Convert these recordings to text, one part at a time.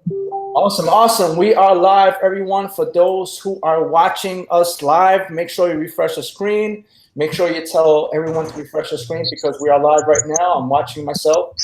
Awesome, awesome. We are live, everyone. For those who are watching us live, make sure you refresh the screen. Make sure you tell everyone to refresh the screen because we are live right now. I'm watching myself,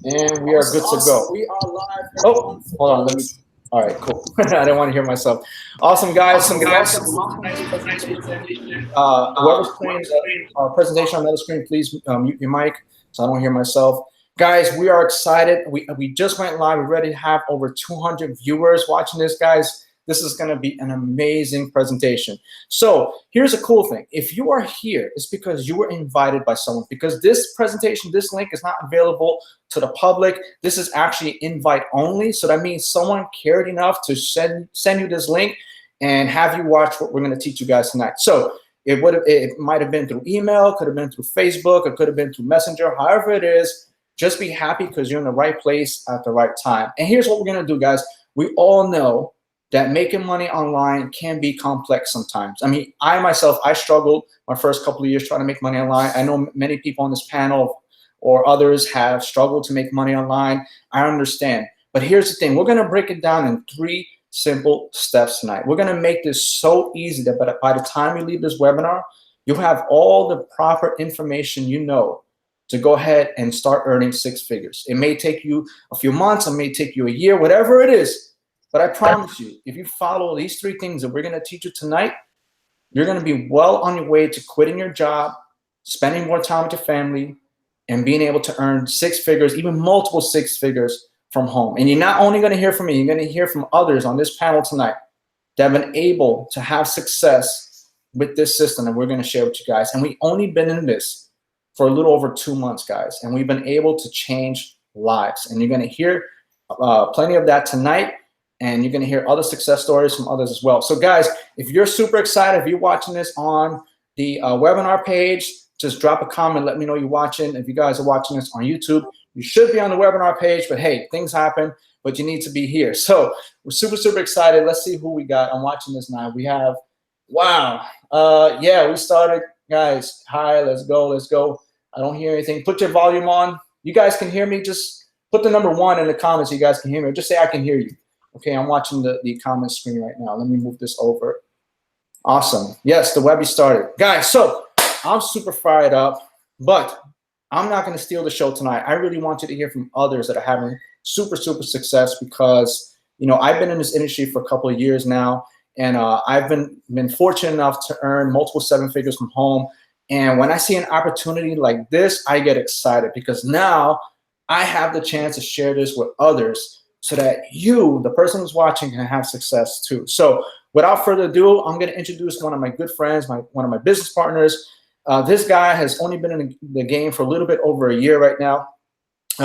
and we are Awesome, good to awesome. go. We are live, Oh, everyone. For hold on. Let me. those, All right, cool. I didn't want to hear myself. Awesome, guys. awesome guys. Welcome to tonight's presentation. Whoever's playing the presentation on the other screen, please mute your mic so I don't hear myself. Guys, we are excited. We just went live. We already have over 200 viewers watching this, guys. This is going to be an amazing presentation. So here's a cool thing. If you are here, it's because you were invited by someone, because this presentation, this link is not available to the public. This is actually invite only. So that means someone cared enough to send you this link and have you watch what we're going to teach you guys tonight. So it might have been through email, could have been through Facebook, it could have been through Messenger, however it is. Just be happy because you're in the right place at the right time. And here's what we're going to do, guys. We all know that making money online can be complex sometimes. I mean, I myself, I struggled my first couple of years trying to make money online. I know many people on this panel or others have struggled to make money online. I understand. But here's the thing. We're going to break it down in 3 simple steps tonight. We're going to make this so easy that by the time you leave this webinar, you'll have all the proper information you know to go ahead and start earning 6 figures. It may take you a few months, it may take you a year, whatever it is. But I promise you, if you follow these 3 things that we're going to teach you tonight, you're going to be well on your way to quitting your job, spending more time with your family, and being able to earn 6 figures, even multiple 6 figures from home. And you're not only going to hear from me, you're going to hear from others on this panel tonight that have been able to have success with this system that we're going to share with you guys. And we've only been in this for a little over 2 months, guys, and we've been able to change lives. And you're going to hear plenty of that tonight, and you're going to hear other success stories from others as well. So, guys, if you're super excited, if you're watching this on the webinar page, just drop a comment. Let me know you're watching. If you guys are watching this on YouTube, you should be on the webinar page. But, hey, things happen, but you need to be here. So we're super, super excited. Let's see who we got. I'm watching this now. We have, wow. Yeah, we started. Guys, hi, let's go, let's go. I don't hear anything. Put your volume on. You guys can hear me. Just put the number 1 in the comments so you guys can hear me. Or just say I can hear you. Okay, I'm watching the comment screen right now. Let me move this over. Awesome. Yes, the webby started. Guys, so I'm super fired up, but I'm not going to steal the show tonight. I really want you to hear from others that are having super, super success because, you know, I've been in this industry for a couple of years now, and I've been fortunate enough to earn multiple 7 figures from home. And when I see an opportunity like this, I get excited because now I have the chance to share this with others so that you, the person who's watching, can have success too. So without further ado, I'm going to introduce one of my good friends, one of my business partners. This guy has only been in the game for a little bit over a year right now.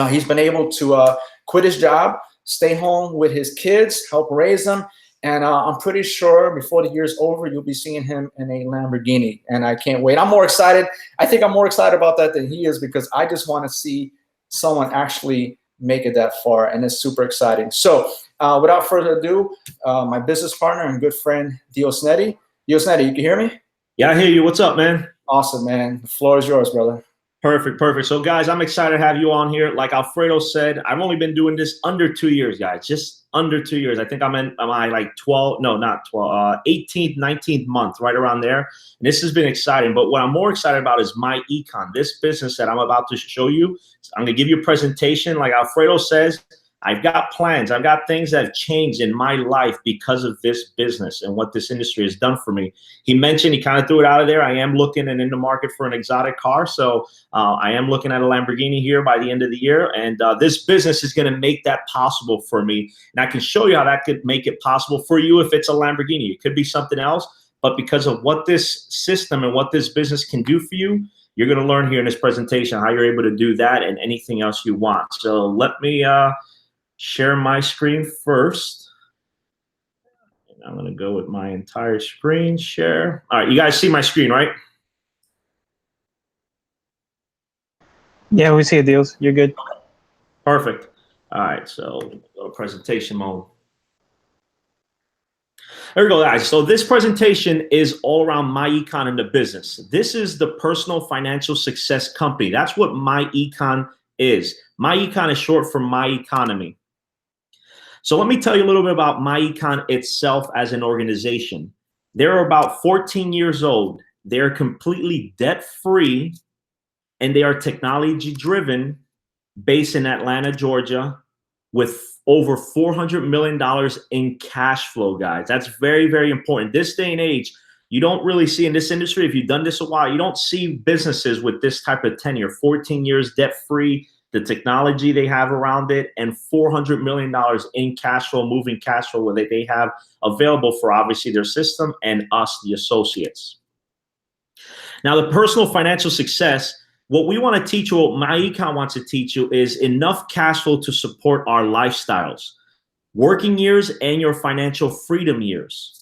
He's been able to quit his job, stay home with his kids, help raise them. And I'm pretty sure before the year's over, you'll be seeing him in a Lamborghini. And I can't wait. I'm more excited. I think I'm more excited about that than he is because I just want to see someone actually make it that far. And it's super exciting. So without further ado, my business partner and good friend, Diosnedi. Diosnedi, you can hear me? Yeah, I hear you. What's up, man? Awesome, man. The floor is yours, brother. Perfect, perfect. So, guys, I'm excited to have you on here. Like Alfredo said, I've only been doing this under 2 years, guys. Just under 2 years. I think I'm in my like 12, no, not 12, 18th, 19th month, right around there. And this has been exciting. But what I'm more excited about is my Econ, this business that I'm about to show you. I'm going to give you a presentation. Like Alfredo says, I've got plans. I've got things that have changed in my life because of this business and what this industry has done for me. He mentioned, he kind of threw it out of there, I am looking and in the market for an exotic car. So I am looking at a Lamborghini here by the end of the year. And this business is going to make that possible for me. And I can show you how that could make it possible for you if it's a Lamborghini. It could be something else. But because of what this system and what this business can do for you, you're going to learn here in this presentation how you're able to do that and anything else you want. So let me share my screen first. And I'm going to go with my entire screen share. All right, you guys see my screen, right? Yeah, we see it, Deals. You're good. Perfect. All right, so go to presentation mode. There we go, guys. So this presentation is all around my Econ in the business. This is the personal financial success company. That's what my Econ is. My Econ is short for my economy. So let me tell you a little bit about MyEcon itself as an organization. They're about 14 years old. They're completely debt-free, and they are technology-driven, based in Atlanta, Georgia, with over $400 million in cash flow, guys. That's very, very important. This day and age, you don't really see in this industry, if you've done this a while, you don't see businesses with this type of tenure, 14 years debt-free, the technology they have around it, and $400 million in cash flow, moving cash flow that they have available for obviously their system and us, the associates. Now, the personal financial success, what we want to teach you, what MyEcon wants to teach you, is enough cash flow to support our lifestyles, working years, and your financial freedom years.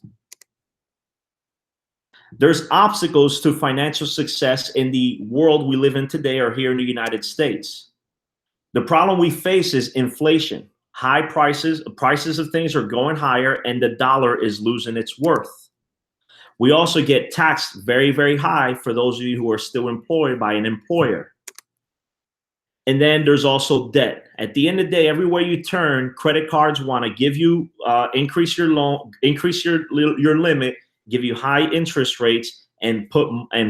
There's obstacles to financial success in the world we live in today or here in the United States. The problem we face is inflation. High prices of things are going higher, and the dollar is losing its worth. We also get taxed very, very high for those of you who are still employed by an employer. And then there's also debt. At the end of the day, everywhere you turn, credit cards want to give you, increase your loan, increase your limit, give you high interest rates, and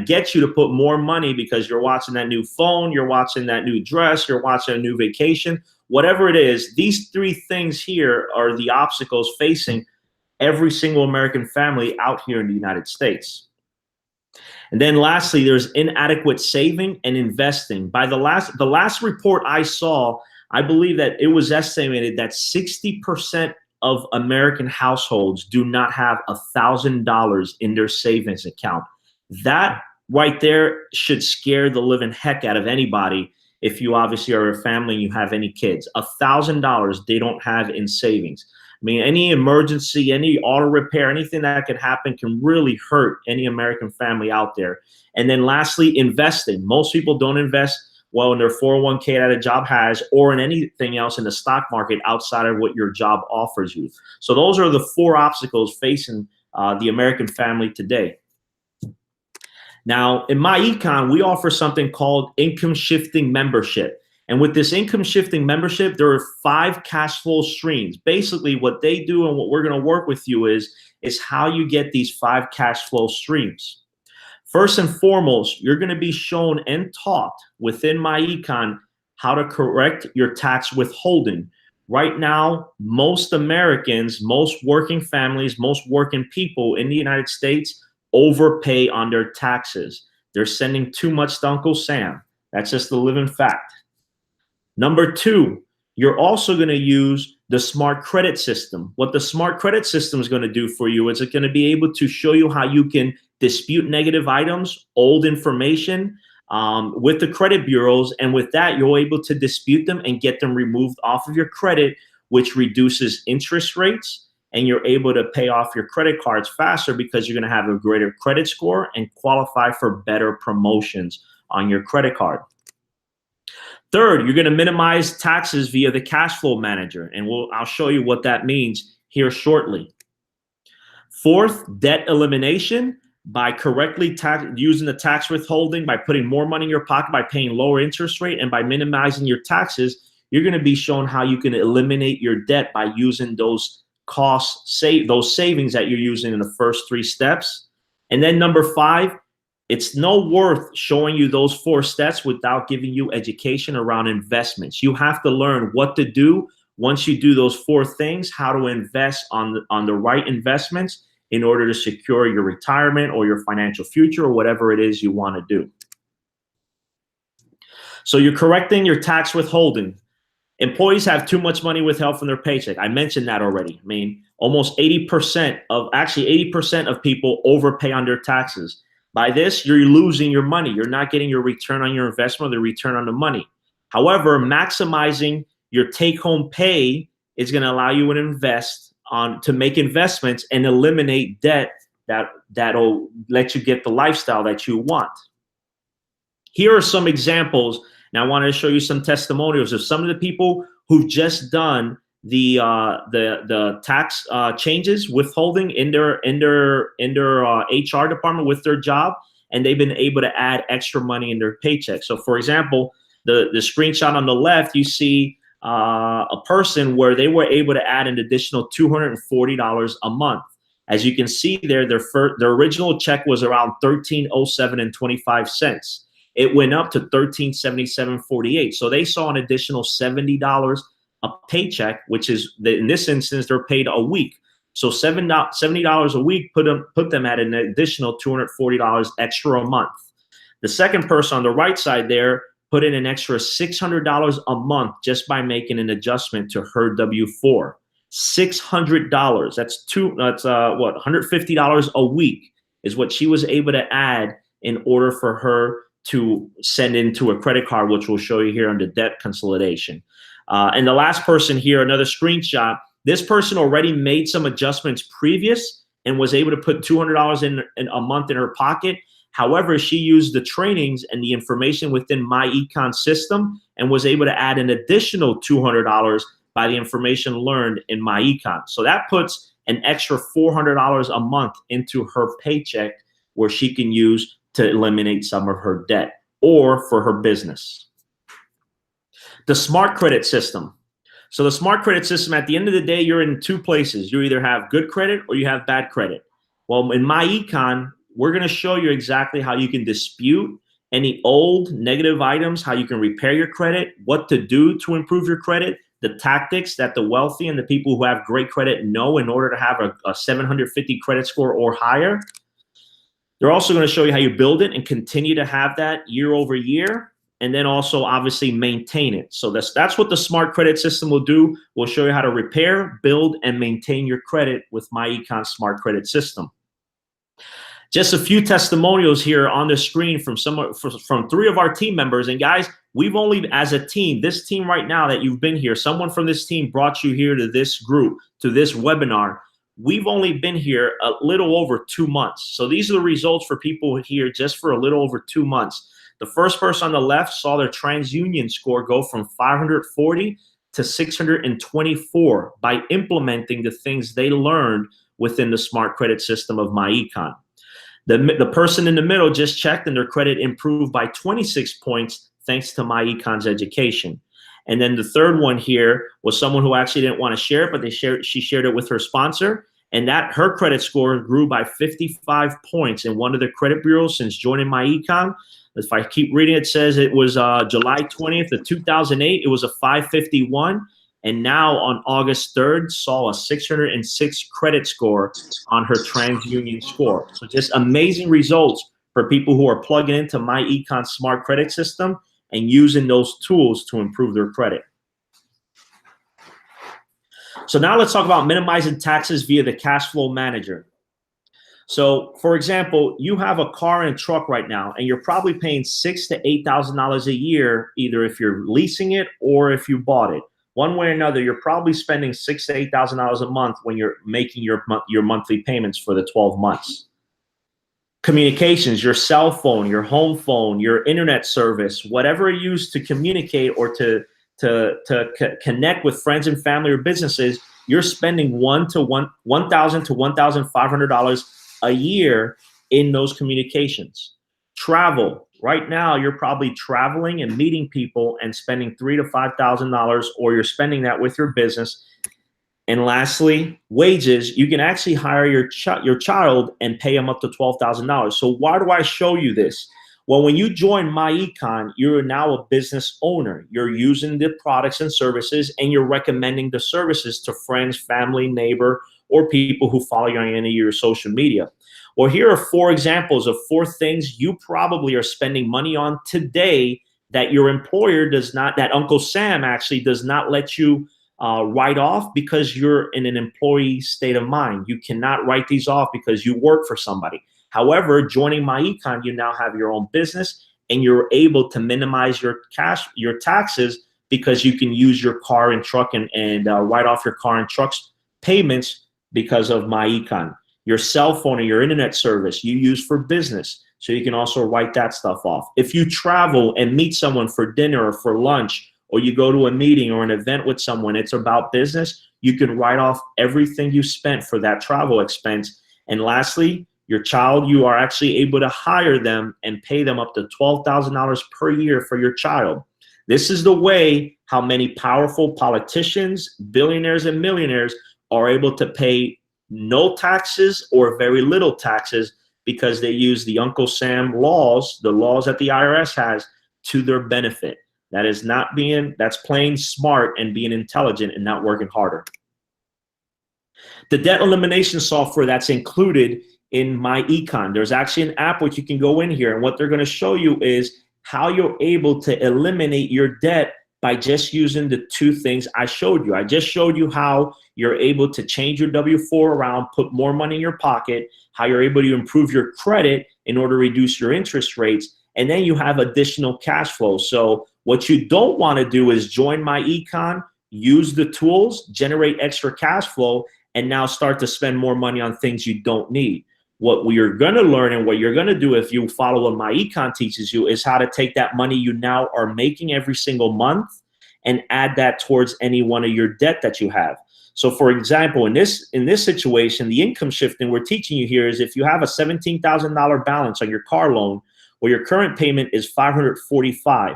get you to put more money because you're watching that new phone, you're watching that new dress, you're watching a new vacation, whatever it is. These three things here are the obstacles facing every single American family out here in the United States. And then lastly, there's inadequate saving and investing. By the last report I saw, I believe that it was estimated that 60% of American households do not have $1,000 in their savings account. That right there should scare the living heck out of anybody if you obviously are a family and you have any kids. $1,000 they don't have in savings. I mean, any emergency, any auto repair, anything that could happen can really hurt any American family out there. And then lastly, investing. Most people don't invest well in their 401k that a job has or in anything else in the stock market outside of what your job offers you. So those are the four obstacles facing the American family today. Now, in MyEcon, we offer something called income shifting membership. And with this income shifting membership, there are 5 cash flow streams. Basically, what they do and what we're going to work with you is how you get these 5 cash flow streams. First and foremost, you're going to be shown and taught within MyEcon how to correct your tax withholding. Right now, most Americans, most working families, most working people in the United States overpay on their taxes. They're sending too much to Uncle Sam. That's just the living fact. Number 2, you're also going to use the smart credit system. What the smart credit system is going to do for you is it's going to be able to show you how you can dispute negative items, old information with the credit bureaus. And with that, you're able to dispute them and get them removed off of your credit, which reduces interest rates. And you're able to pay off your credit cards faster because you're going to have a greater credit score and qualify for better promotions on your credit card. Third, you're going to minimize taxes via the cash flow manager, and I'll show you what that means here shortly. Fourth, debt elimination by correctly using the tax withholding, by putting more money in your pocket, by paying lower interest rate, and by minimizing your taxes. You're going to be shown how you can eliminate your debt by using those those savings that you're using in the first 3 steps. And then number 5, it's no worth showing you those 4 steps without giving you education around investments. You have to learn what to do once you do those 4 things, how to invest on the right investments in order to secure your retirement or your financial future or whatever it is you want to do. So you're correcting your tax withholding. Employees have too much money withheld from their paycheck. I mentioned that already. I mean, almost 80% of people overpay on their taxes. By this, you're losing your money. You're not getting your return on your investment or the return on the money. However, maximizing your take-home pay is going to allow you to make investments and eliminate debt that'll let you get the lifestyle that you want. Here are some examples. Now, I wanted to show you some testimonials of some of the people who've just done the tax changes, withholding in their HR department with their job, and they've been able to add extra money in their paycheck. So, for example, the screenshot on the left, you see a person where they were able to add an additional $240 a month. As you can see there, their original check was around $13.07 and 25 cents. It went up to $13.77.48. So they saw an additional $70 a paycheck, which is, in this instance, they're paid a week. So $70 a week put them at an additional $240 extra a month. The second person on the right side there put in an extra $600 a month just by making an adjustment to her W-4. $600. That's what, $150 a week is what she was able to add in order for her to send into a credit card, which we'll show you here on the debt consolidation. And the last person here, another screenshot. This person already made some adjustments previous and was able to put $200 in a month in her pocket. However, she used the trainings and the information within my Econ system and was able to add an additional $200 by the information learned in my Econ. So that puts an extra $400 a month into her paycheck where she can use to eliminate some of her debt or for her business. The smart credit system. So the smart credit system, at the end of the day, you're in two places. You either have good credit or you have bad credit. Well, in my Econ, we're going to show you exactly how you can dispute any old negative items, how you can repair your credit, what to do to improve your credit, the tactics that the wealthy and the people who have great credit know in order to have a 750 credit score or higher. They're also going to show you how you build it and continue to have that year over year, and then also obviously maintain it. So that's what the smart credit system will do. We'll show you how to repair, build, and maintain your credit with my Econ smart credit system. Just a few testimonials here on the screen from three of our team members. And guys, we've only, as a team, this team right now that you've been here, someone from this team brought you here to this group, to this webinar. We've only been here a little over 2 months. So these are the results for people here just for a little over 2 months. The first person on the left saw their TransUnion score go from 540 to 624 by implementing the things they learned within the smart credit system of my Econ. The person in the middle just checked and their credit improved by 26 points thanks to my Econ's education. And then the third one here was someone who actually didn't want to share it, but she shared it with her sponsor, and that her credit score grew by 55 points in one of the credit bureaus since joining my Econ. If I keep reading, it says it was July 20th of 2008. It was a 551. And now on August 3rd, saw a 606 credit score on her TransUnion score. So just amazing results for people who are plugging into my Econ smart credit system and using those tools to improve their credit. So now let's talk about minimizing taxes via the cash flow manager. So for example, you have a car and truck right now, and you're probably paying $6,000 to $8,000 a year, either if you're leasing it or if you bought it. One way or another, you're probably spending $6,000 to $8,000 a month when you're making your monthly payments for the 12 months. Communications, your cell phone, your home phone, your internet service, whatever you use to communicate or to connect with friends and family or businesses, you're spending $1,000 to $1,500 a year in those communications. Travel. Right now, you're probably traveling and meeting people and spending $3,000 to $5,000, or you're spending that with your business. And lastly, wages. You can actually hire your child and pay them up to $12,000. So why do I show you this? Well, when you join my Econ, you're now a business owner. You're using the products and services, and you're recommending the services to friends, family, neighbor, or people who follow you on any of your social media. Well, here are 4 examples of 4 things you probably are spending money on today that your employer does not, that Uncle Sam actually does not let you write off because you're in an employee state of mind. You cannot write these off because you work for somebody. However, joining my Econ, you now have your own business and you're able to minimize your taxes because you can use your car and truck and write off your car and truck's payments because of my Econ. Your cell phone or your internet service you use for business, so you can also write that stuff off. If you travel and meet someone for dinner or for lunch, or you go to a meeting or an event with someone, it's about business, you can write off everything you spent for that travel expense. And lastly, your child, you are actually able to hire them and pay them up to $12,000 per year for your child. This is the way how many powerful politicians, billionaires, and millionaires are able to pay no taxes or very little taxes because they use the Uncle Sam laws, the laws that the IRS has, to their benefit. That's playing smart and being intelligent and not working harder. The debt elimination software that's included in my Econ, there's actually an app which you can go in here, and what they're going to show you is how you're able to eliminate your debt by just using the two things I showed you. I just showed you how you're able to change your W-4 around, put more money in your pocket, how you're able to improve your credit in order to reduce your interest rates, and then you have additional cash flow. So what you don't want to do is join my Econ, use the tools, generate extra cash flow, and now start to spend more money on things you don't need. What we are going to learn and what you're going to do if you follow what my Econ teaches you is how to take that money you now are making every single month and add that towards any one of your debt that you have. So for example, in this situation, the income shifting we're teaching you here is if you have a $17,000 balance on your car loan, well, your current payment is $545.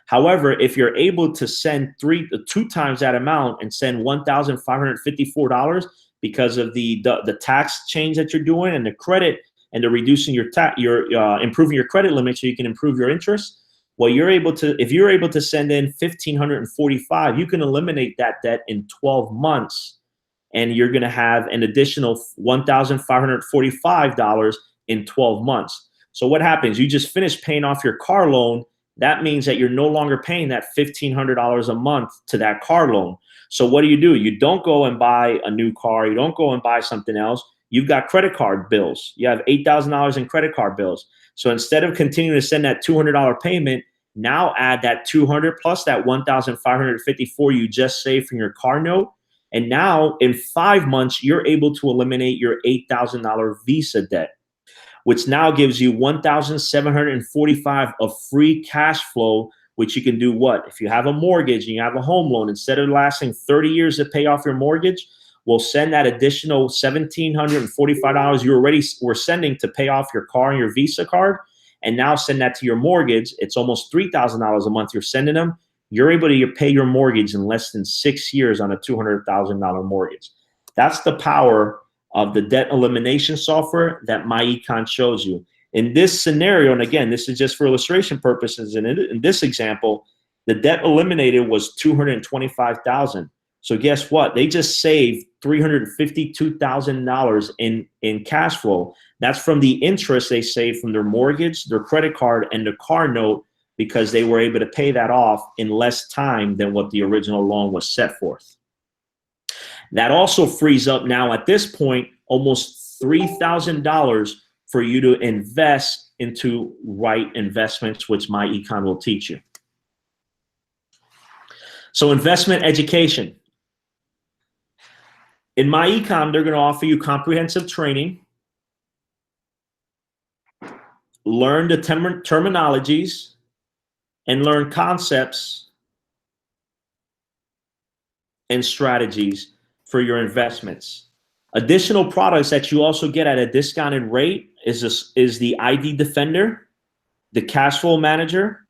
However, if you're able to send two times that amount and send $1,554 because of the tax change that you're doing and the credit and the reducing your improving your credit limit so you can improve your interest, well, if you're able to send in $1,545, you can eliminate that debt in 12 months, and you're going to have an additional $1,545 in 12 months. So what happens? You just finished paying off your car loan. That means that you're no longer paying that $1,500 a month to that car loan. So what do? You don't go and buy a new car. You don't go and buy something else. You've got credit card bills. You have $8,000 in credit card bills. So instead of continuing to send that $200 payment, now add that $200 plus that $1,554 you just saved from your car note. And now in 5 months, you're able to eliminate your $8,000 Visa debt, which now gives you $1,745 of free cash flow, which you can do what? If you have a mortgage and you have a home loan, instead of lasting 30 years to pay off your mortgage, we'll send that additional $1,745 you already were sending to pay off your car and your Visa card, and now send that to your mortgage. It's almost $3,000 a month you're sending them. You're able to pay your mortgage in less than 6 years on a $200,000 mortgage. That's the power of the debt elimination software that my Econ shows you. In this scenario, and again, this is just for illustration purposes, and in this example, the debt eliminated was $225,000. So guess what? They just saved $352,000 in cash flow. That's from the interest they saved from their mortgage, their credit card, and the car note, because they were able to pay that off in less time than what the original loan was set forth. That also frees up now at this point almost $3,000 for you to invest into right investments, which my Econ will teach you. So investment education. In my Econ, they're going to offer you comprehensive training, learn the terminologies, and learn concepts and strategies for your investments. Additional products that you also get at a discounted rate is the ID Defender, the Cash Flow Manager,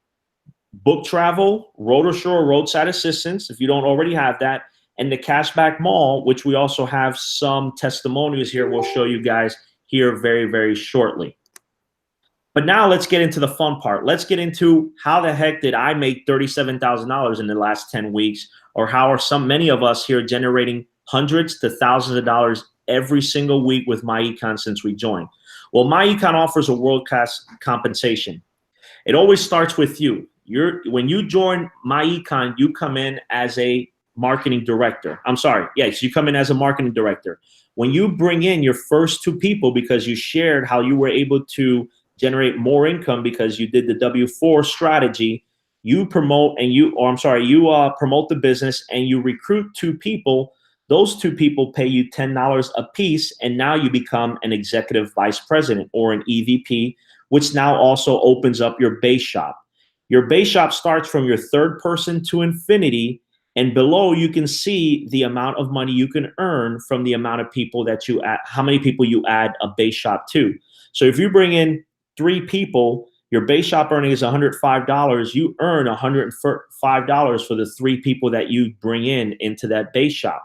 Book Travel, Road Roadside Assistance, if you don't already have that, and the Cashback Mall, which we also have some testimonials here we'll show you guys here very, very shortly. But now let's get into the fun part. Let's get into how the heck did I make $37,000 in the last 10 weeks, or how are many of us here generating hundreds to thousands of dollars every single week with my Econ since we joined. Well, my Econ offers a world-class compensation. It always starts with you. When you join my Econ, you come in as a marketing director. I'm sorry. Yes, you come in as a marketing director. When you bring in your first 2 people because you shared how you were able to generate more income because you did the W-4 strategy, you promote promote the business and you recruit 2 people. Those 2 people pay you $10 a piece, and now you become an executive vice president or an EVP, which now also opens up your base shop. Your base shop starts from your third person to infinity, and below you can see the amount of money you can earn from the amount of people that you add, how many people you add a base shop to. So if you bring in 3 people, your base shop earning is $105. You earn $105 for the 3 people that you bring into that base shop.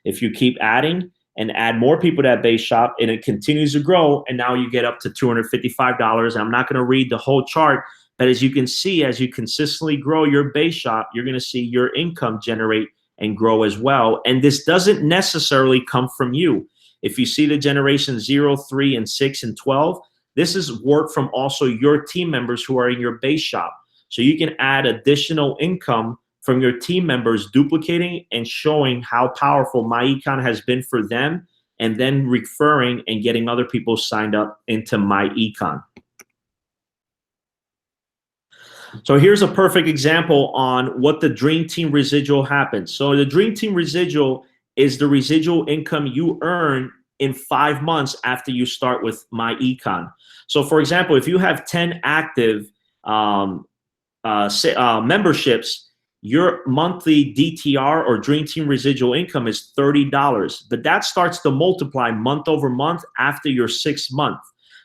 If you keep adding and add more people to that base shop and it continues to grow, and now you get up to $255. I'm not going to read the whole chart, but as you can see, as you consistently grow your base shop, you're going to see your income generate and grow as well. And this doesn't necessarily come from you. If you see the generation 0, 3, and 6, and 12, this is work from also your team members who are in your base shop. So you can add additional income from your team members, duplicating and showing how powerful MyEcon has been for them, and then referring and getting other people signed up into MyEcon. So here's a perfect example on what the Dream Team residual happens. So the Dream Team residual is the residual income you earn in 5 months after you start with MyEcon. So for example, if you have 10 active memberships, your monthly DTR or Dream Team residual income is $30, but that starts to multiply month over month after your 6th month.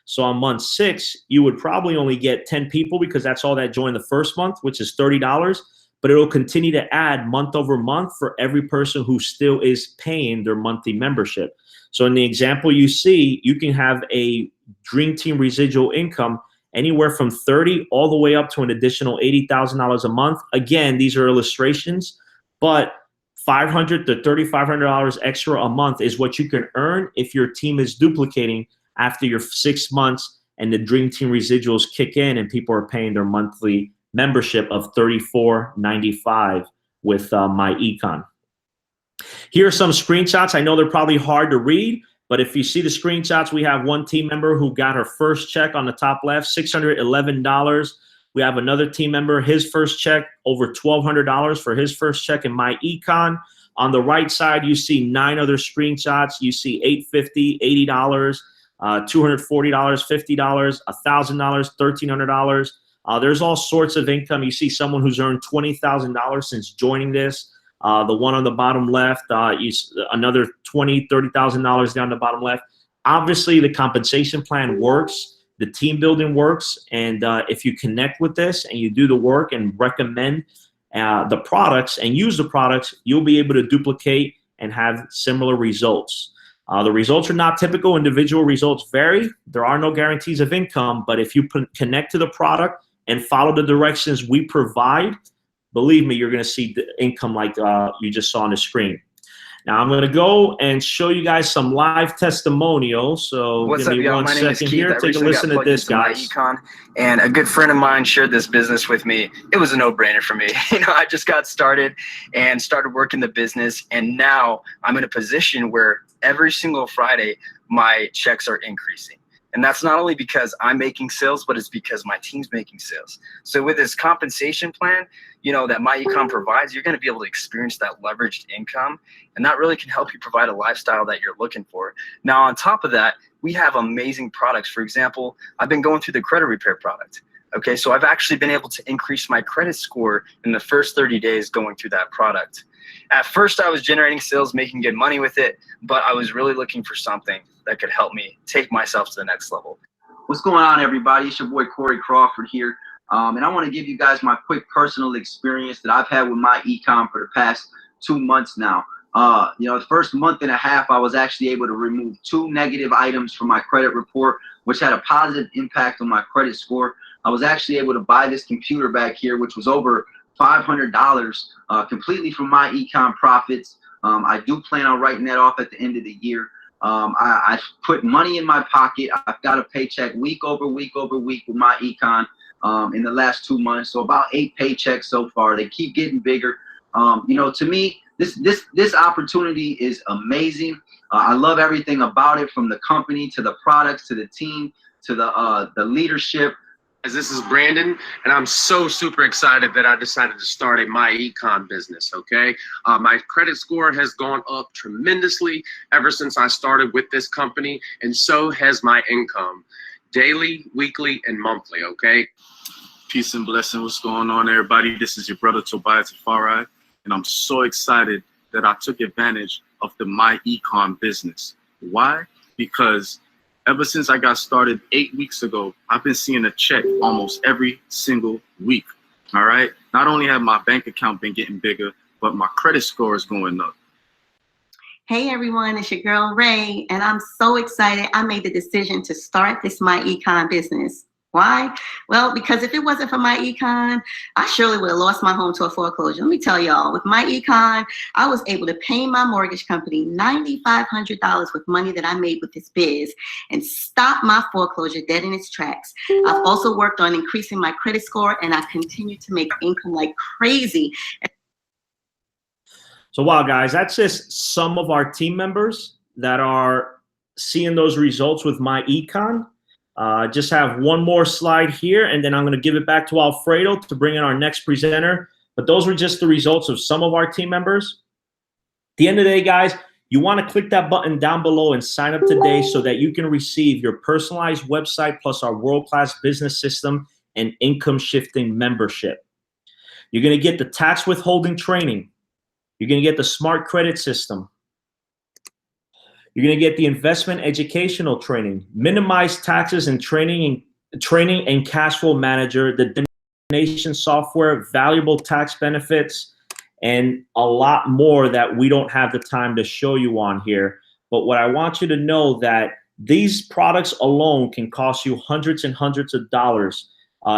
So on month 6, you would probably only get 10 people because that's all that joined the first month, which is $30, but it'll continue to add month over month for every person who still is paying their monthly membership. So in the example you see, you can have a Dream Team residual income anywhere from 30 all the way up to an additional $80,000 a month. Again, these are illustrations, but $500 to $3,500 extra a month is what you can earn if your team is duplicating after your 6 months and the Dream Team residuals kick in and people are paying their monthly membership of $34.95 with MyEcon. Here are some screenshots. I know they're probably hard to read, but if you see the screenshots, we have one team member who got her first check on the top left, $611. We have another team member, his first check, over $1,200 for his first check in MyEcon. On the right side, you see 9 other screenshots. You see $850, $80, $240, $50, $1,000, $1,300. There's all sorts of income. You see someone who's earned $20,000 since joining this. The one on the bottom left, another $20,000, $30,000 down the bottom left. Obviously, the compensation plan works. The team building works. And if you connect with this and you do the work and recommend the products and use the products, you'll be able to duplicate and have similar results. The results are not typical. Individual results vary. There are no guarantees of income, but if you connect to the product and follow the directions we provide, believe me, you're going to see the income like you just saw on the screen. Now I'm going to go and show you guys some live testimonials. So give me 1 second here. Take a listen to this, guys. Econ, and a good friend of mine shared this business with me. It was a no-brainer for me. I just got started and started working the business, and now I'm in a position where every single Friday my checks are increasing. And that's not only because I'm making sales, but it's because my team's making sales. So with this compensation plan, that MyEcon provides, you're going to be able to experience that leveraged income. And that really can help you provide a lifestyle that you're looking for. Now, on top of that, we have amazing products. For example, I've been going through the credit repair product. Okay, so I've actually been able to increase my credit score in the first 30 days going through that product. At first, I was generating sales, making good money with it, but I was really looking for something that could help me take myself to the next level. What's going on, everybody? It's your boy Corey Crawford here, and I want to give you guys my quick personal experience that I've had with MyEcon for the past 2 months now. The first month and a half, I was actually able to remove 2 negative items from my credit report, which had a positive impact on my credit score. I was actually able to buy this computer back here, which was over $500, completely from MyEcon profits. I do plan on writing that off at the end of the year. I put money in my pocket. I've got a paycheck week over week over week with MyEcon in the last 2 months. So about 8 paychecks so far. They keep getting bigger. To me, this opportunity is amazing. I love everything about it, from the company to the products to the team to the leadership. This is Brandon, and I'm so super excited that I decided to start a MyEcon business, okay? My credit score has gone up tremendously ever since I started with this company, and so has my income, daily, weekly, and monthly, okay? Peace and blessing. What's going on, everybody? This is your brother Tobias Tafari, and I'm so excited that I took advantage of the MyEcon business. Why? Because Ever since I got started 8 weeks ago, I've been seeing a check almost every single week. All right. Not only have my bank account been getting bigger, but my credit score is going up. Hey everyone, it's your girl Ray, and I'm so excited I made the decision to start this My Econ business. Why? Well, because if it wasn't for My Econ, I surely would have lost my home to a foreclosure. Let me tell y'all, with My Econ, I was able to pay my mortgage company $9,500 with money that I made with this biz and stop my foreclosure dead in its tracks. I've also worked on increasing my credit score, and I continue to make income like crazy. So wow, guys, that's just some of our team members that are seeing those results with My Econ. Just have one more slide here, and then I'm going to give it back to Alfredo to bring in our next presenter. But those were just the results of some of our team members. At the end of the day, guys, you want to click that button down below and sign up today so that you can receive your personalized website plus our world-class business system and income shifting membership. You're going to get the tax withholding training. You're going to get the smart credit system. You're going to get the investment educational training, minimize taxes and training and cash flow manager, the donation software, valuable tax benefits, and a lot more that we don't have the time to show you on here. But what I want you to know that these products alone can cost you hundreds and hundreds of dollars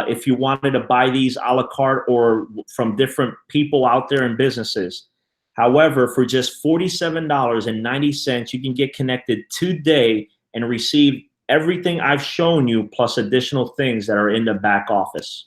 if you wanted to buy these a la carte or from different people out there in businesses. However, for just $47.90, you can get connected today and receive everything I've shown you plus additional things that are in the back office.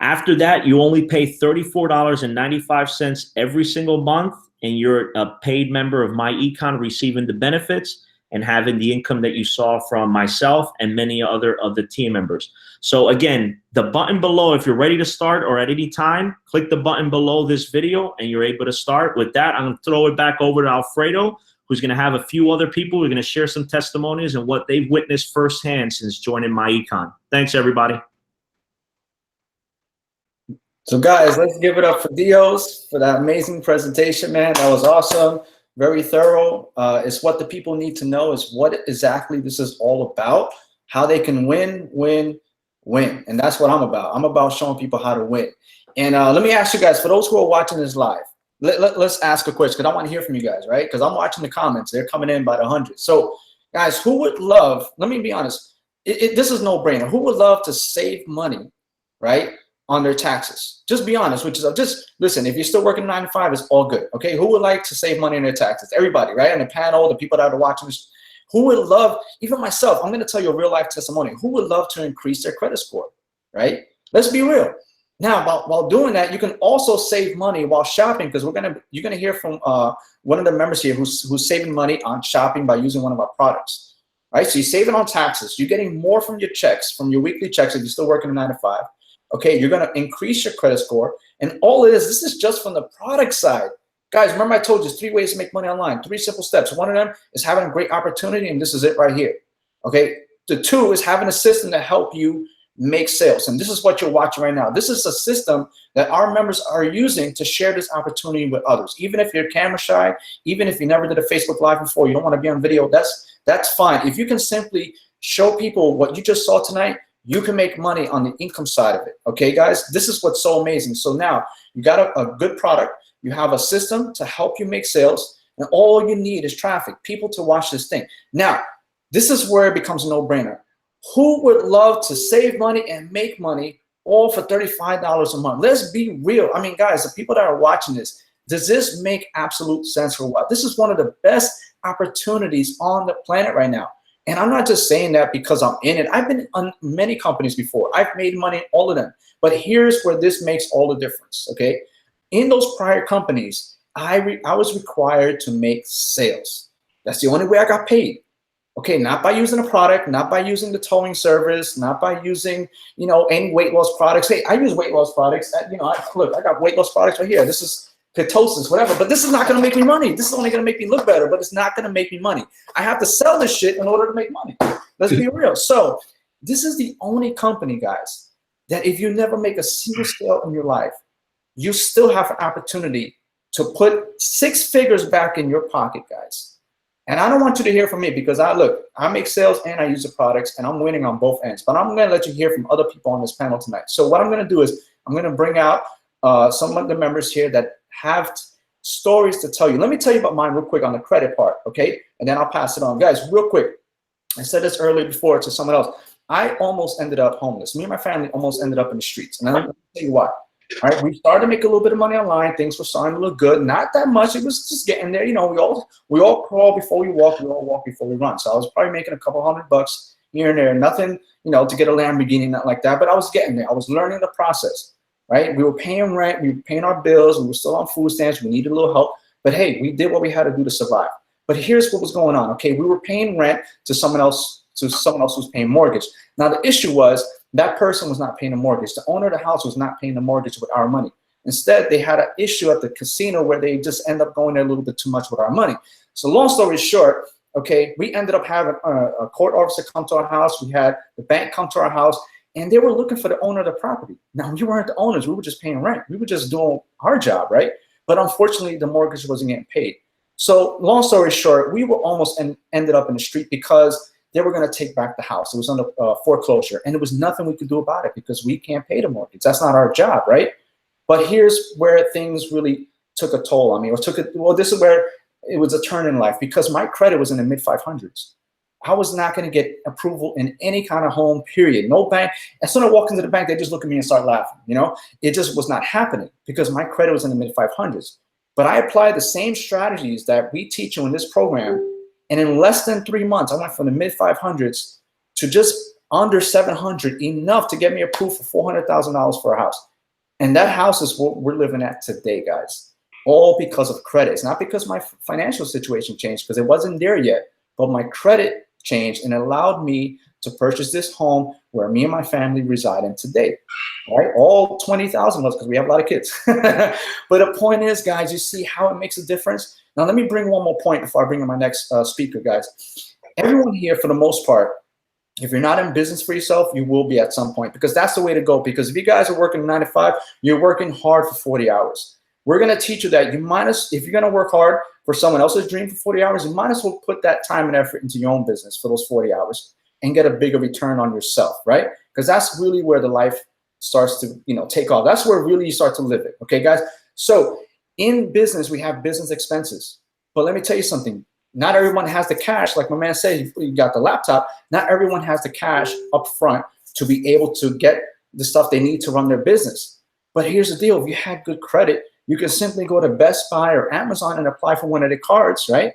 After that, you only pay $34.95 every single month, and you're a paid member of My Econ, receiving the benefits and having the income that you saw from myself and many other of the team members. So again, the button below, if you're ready to start or at any time, click the button below this video and you're able to start. With that, I'm gonna throw it back over to Alfredo, who's gonna have a few other people. We're gonna share some testimonies and what they've witnessed firsthand since joining My Econ. Thanks, everybody. So guys, let's give it up for Dios for that amazing presentation, man. That was awesome. Very thorough. It's what the people need to know is what exactly this is all about, how they can win. And that's what I'm about. I'm about showing people how to win. And let me ask you guys, for those who are watching this live, let's ask a question because I want to hear from you guys, right? Because I'm watching the comments. They're coming in by the hundreds. So guys, who would love, let me be honest, this is no brainer. Who would love to save money, right, on their taxes? Just be honest, which is just listen, if you're still working 9 to 5, it's all good. Okay, who would like to save money on their taxes? Everybody, right? On the panel, the people that are watching this, who would love, even myself, I'm going to tell you a real life testimony. Who would love to increase their credit score, right? Let's be real. Now, while doing that, you can also save money while shopping, because you're gonna hear from one of the members here who's saving money on shopping by using one of our products, right? So you're saving on taxes. You're getting more from your checks, from your weekly checks if you're still working 9 to 5. Okay, you're gonna increase your credit score, and all it is, this is just from the product side. Guys, remember I told you 3 ways to make money online, 3 simple steps. One of them is having a great opportunity, and this is it right here. Okay, the 2 is having a system to help you make sales, and this is what you're watching right now. This is a system that our members are using to share this opportunity with others. Even if you're camera shy, even if you never did a Facebook Live before, you don't want to be on video, that's fine. If you can simply show people what you just saw tonight, you can make money on the income side of it. Okay, guys, this is what's so amazing. So now you got a good product, you have a system to help you make sales, and all you need is traffic, people to watch this thing. Now, this is where it becomes a no-brainer. Who would love to save money and make money all for $35 a month? Let's be real. I mean, guys, the people that are watching this, does this make absolute sense for what? This is one of the best opportunities on the planet right now. And I'm not just saying that because I'm in it. I've been on many companies before. I've made money in all of them. But here's where this makes all the difference, okay? In those prior companies, I was required to make sales. That's the only way I got paid. Okay, not by using a product, not by using the towing service, not by using, you know, any weight loss products. Hey, I use weight loss products. Look, I got weight loss products right here. This is ketosis, whatever. But this is not going to make me money. This is only going to make me look better, but it's not going to make me money. I have to sell this shit in order to make money. Let's be real. So this is the only company, guys, that if you never make a single sale in your life, you still have an opportunity to put 6 figures back in your pocket, guys. And I don't want you to hear from me because I make sales and I use the products and I'm winning on both ends. But I'm going to let you hear from other people on this panel tonight. So what I'm going to do is I'm going to bring out some of the members here that have stories to tell you. Let me tell you about mine real quick on the credit part, okay? And then I'll pass it on. Guys, real quick. I said this earlier before to someone else. I almost ended up homeless. Me and my family almost ended up in the streets. And I'm going to tell you why. All right, we started to make a little bit of money online. Things were starting to look good. Not that much. It was just getting there. You know, we all crawl before we walk. We all walk before we run. So I was probably making a couple $100 here and there. Nothing, you know, to get a Lamborghini, not like that. But I was getting there. I was learning the process, right? We were paying rent. We were paying our bills. We were still on food stamps. We needed a little help. But, hey, we did what we had to do to survive. But here's what was going on, okay? We were paying rent to someone else who's paying mortgage. Now, the issue was that person was not paying the mortgage. The owner of the house was not paying the mortgage with our money. Instead, they had an issue at the casino where they just end up going there a little bit too much with our money. So long story short, okay, we ended up having a court officer come to our house. We had the bank come to our house, and they were looking for the owner of the property. Now, we weren't the owners. We were just paying rent. We were just doing our job, right? But unfortunately, the mortgage wasn't getting paid. So long story short, we were almost ended up in the street because they were going to take back the house. It was under foreclosure, and there was nothing we could do about it because we can't pay the mortgage. That's not our job, right? But here's where things really took a toll on me, well, this is where it was a turn in life because my credit was in the mid-500s. I was not going to get approval in any kind of home, period. No bank. As soon as I walk into the bank, they just look at me and start laughing. You know, it just was not happening because my credit was in the mid-500s. But I applied the same strategies that we teach you in this program. And in less than 3 months, I went from the mid-500s to just under 700, enough to get me approved for $400,000 for a house. And that house is what we're living at today, guys. All because of credit. It's not because my financial situation changed, because it wasn't there yet. But my credit changed and allowed me to purchase this home where me and my family reside in today. Right? All 20,000 of us, because we have a lot of kids. But the point is, guys, you see how it makes a difference? Now, let me bring one more point before I bring in my next speaker, guys. Everyone here, for the most part, if you're not in business for yourself, you will be at some point, because that's the way to go. Because if you guys are working 9 to 5, you're working hard for 40 hours. We're going to teach you that if you're going to work hard for someone else's dream for 40 hours, you might as well put that time and effort into your own business for those 40 hours and get a bigger return on yourself, right? Because that's really where the life starts to, take off. That's where really you start to live it. Okay, guys? So in business, we have business expenses. But let me tell you something. Not everyone has the cash. Like my man said, you got the laptop. Not everyone has the cash up front to be able to get the stuff they need to run their business. But here's the deal. If you have good credit, you can simply go to Best Buy or Amazon and apply for one of the cards, right?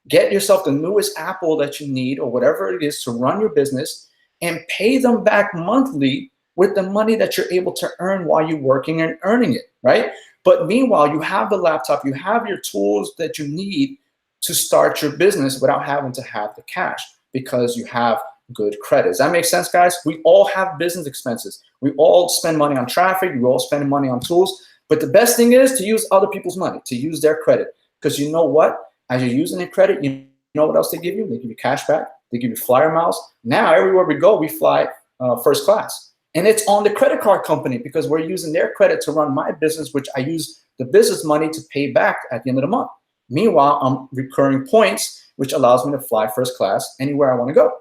Get yourself the newest Apple that you need or whatever it is to run your business and pay them back monthly with the money that you're able to earn while you're working and earning it, right? But meanwhile, you have the laptop, you have your tools that you need to start your business without having to have the cash because you have good credit. Does that make sense, guys? We all have business expenses. We all spend money on traffic. We all spend money on tools. But the best thing is to use other people's money, to use their credit. Because you know what? As you're using their credit, you know what else they give you? They give you cash back. They give you flyer miles. Now, everywhere we go, we fly first class. And it's on the credit card company because we're using their credit to run my business, which I use the business money to pay back at the end of the month. Meanwhile, I'm recurring points, which allows me to fly first class anywhere I want to go,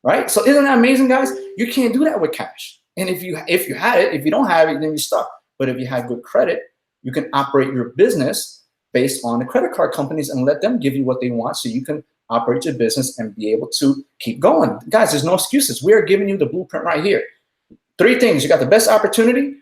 right? So isn't that amazing, guys? You can't do that with cash. And if you had it, if you don't have it, then you're stuck. But if you have good credit, you can operate your business based on the credit card companies and let them give you what they want so you can operate your business and be able to keep going. Guys, there's no excuses. We are giving you the blueprint right here. 3 things. You got the best opportunity.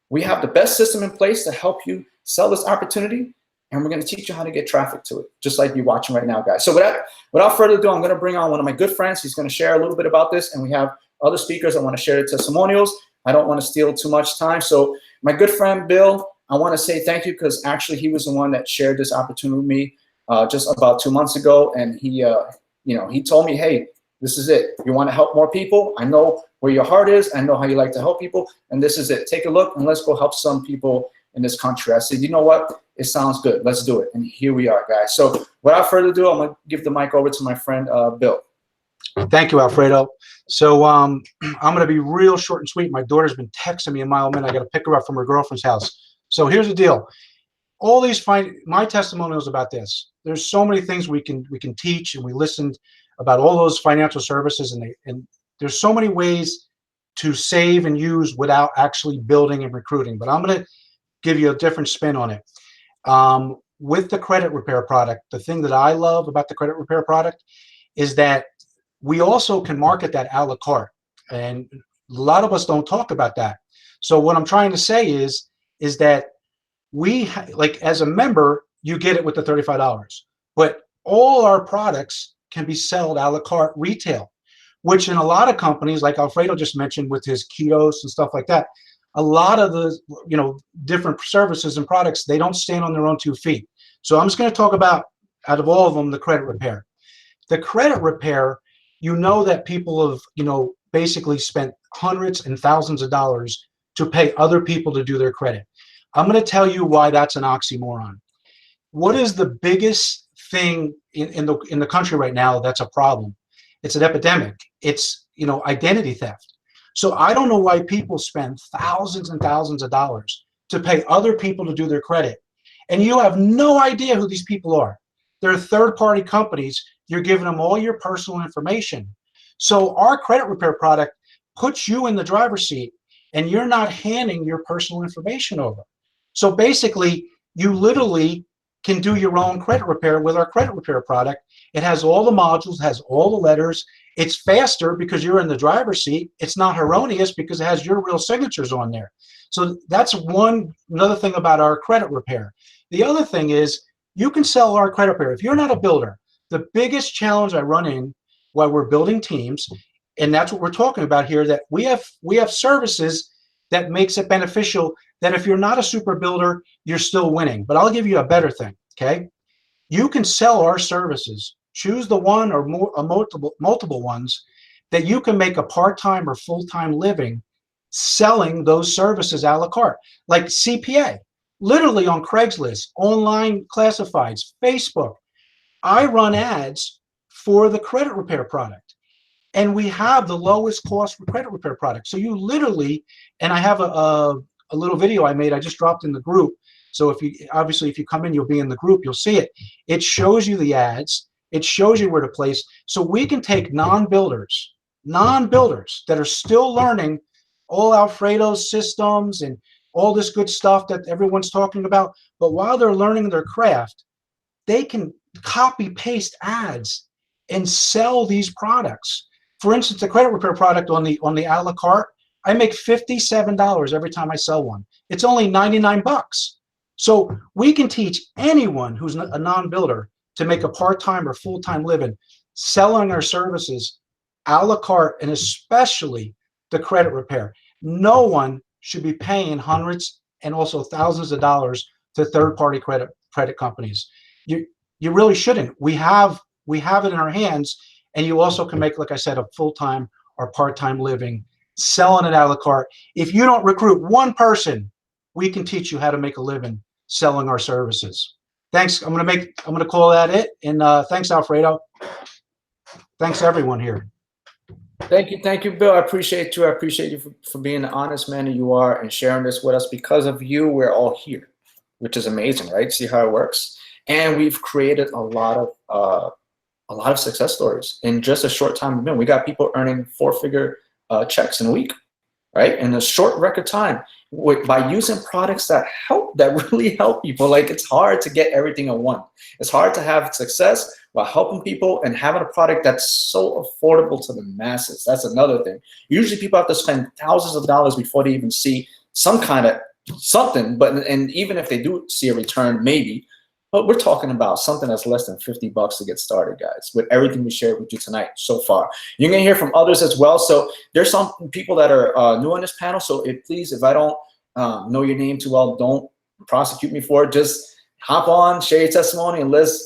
We have the best system in place to help you sell this opportunity. And we're going to teach you how to get traffic to it, just like you're watching right now, guys. So without further ado, I'm going to bring on one of my good friends. He's going to share a little bit about this. And we have other speakers that want to share their testimonials. I don't want to steal too much time. So my good friend, Bill, I want to say thank you because actually he was the one that shared this opportunity with me just about 2 months ago. And he told me, hey, this is it. You want to help more people? I know where your heart is. I know how you like to help people. And this is it. Take a look and let's go help some people in this country. I said, you know what? It sounds good. Let's do it. And here we are, guys. So without further ado, I'm going to give the mic over to my friend, Bill. Thank you, Alfredo. So I'm going to be real short and sweet. My daughter's been texting me a mile a minute. I got to pick her up from her girlfriend's house. So here's the deal. all these my testimonials about this. There's so many things we can teach, and we listened about all those financial services, and there's so many ways to save and use without actually building and recruiting. But I'm going to give you a different spin on it. With the credit repair product, the thing that I love about the credit repair product is that we also can market that a la carte, and a lot of us don't talk about that. So what I'm trying to say is that like as a member, you get it with the $35, but all our products can be sold a la carte retail, which in a lot of companies, like Alfredo just mentioned with his ketos and stuff like that, a lot of the different services and products, they don't stand on their own 2 feet. So I'm just going to talk about, out of all of them, the credit repair. The credit repair, that people have basically spent hundreds and thousands of dollars to pay other people to do their credit. I'm going to tell you why that's an oxymoron. What is the biggest thing in the country right now that's a problem? It's an epidemic. It's identity theft. So I don't know why people spend thousands and thousands of dollars to pay other people to do their credit, and you have no idea who these people are. They're third-party companies. You're giving them all your personal information. So our credit repair product puts you in the driver's seat, and you're not handing your personal information over. So basically, you literally can do your own credit repair with our credit repair product. It has all the modules, has all the letters. It's faster because you're in the driver's seat. It's not erroneous because it has your real signatures on there. So that's another thing about our credit repair. The other thing is you can sell our credit repair. If you're not a builder, the biggest challenge I run in while we're building teams, and that's what we're talking about here, that we have services that makes it beneficial that if you're not a super builder, you're still winning. But I'll give you a better thing, okay? You can sell our services. Choose the one or multiple ones that you can make a part-time or full-time living selling those services a la carte, like CPA, literally on Craigslist, online classifieds, Facebook. I run ads for the credit repair product, and we have the lowest cost for credit repair product. So you literally, and I have a little video I made, I just dropped in the group. So if you come in, you'll be in the group, you'll see it. It shows you the ads. It shows you where to place. So we can take non-builders that are still learning all Alfredo's systems and all this good stuff that everyone's talking about. But while they're learning their craft, they can copy paste ads and sell these products. For instance, the credit repair product on the a la carte, I make $57 every time I sell one. It's only 99 bucks. So we can teach anyone who's a non-builder to make a part-time or full-time living selling our services a la carte, and especially the credit repair. No one should be paying hundreds and also thousands of dollars to third-party credit companies. You really shouldn't. We have it in our hands, and you also can make, like I said, a full-time or part-time living selling it a la carte. If you don't recruit one person, we can teach you how to make a living selling our services. Thanks. I'm gonna call that it. And thanks, Alfredo. Thanks everyone here. Thank you, Bill. I appreciate you. I appreciate you for being the honest man that you are and sharing this with us. Because of you, we're all here, which is amazing, right? See how it works. And we've created a lot of success stories in just a short time. We got people earning 4-figure checks in a week, right? In a short record time, by using products that really help people. Like, it's hard to get everything at once. It's hard to have success while helping people and having a product that's so affordable to the masses. That's another thing. Usually people have to spend thousands of dollars before they even see some kind of something, and even if they do see a return, maybe, but we're talking about something that's less than 50 bucks to get started, guys, with everything we shared with you tonight so far. You're gonna hear from others as well. So there's some people that are new on this panel. So if I don't know your name too well, don't prosecute me for it. Just hop on, share your testimony, and let's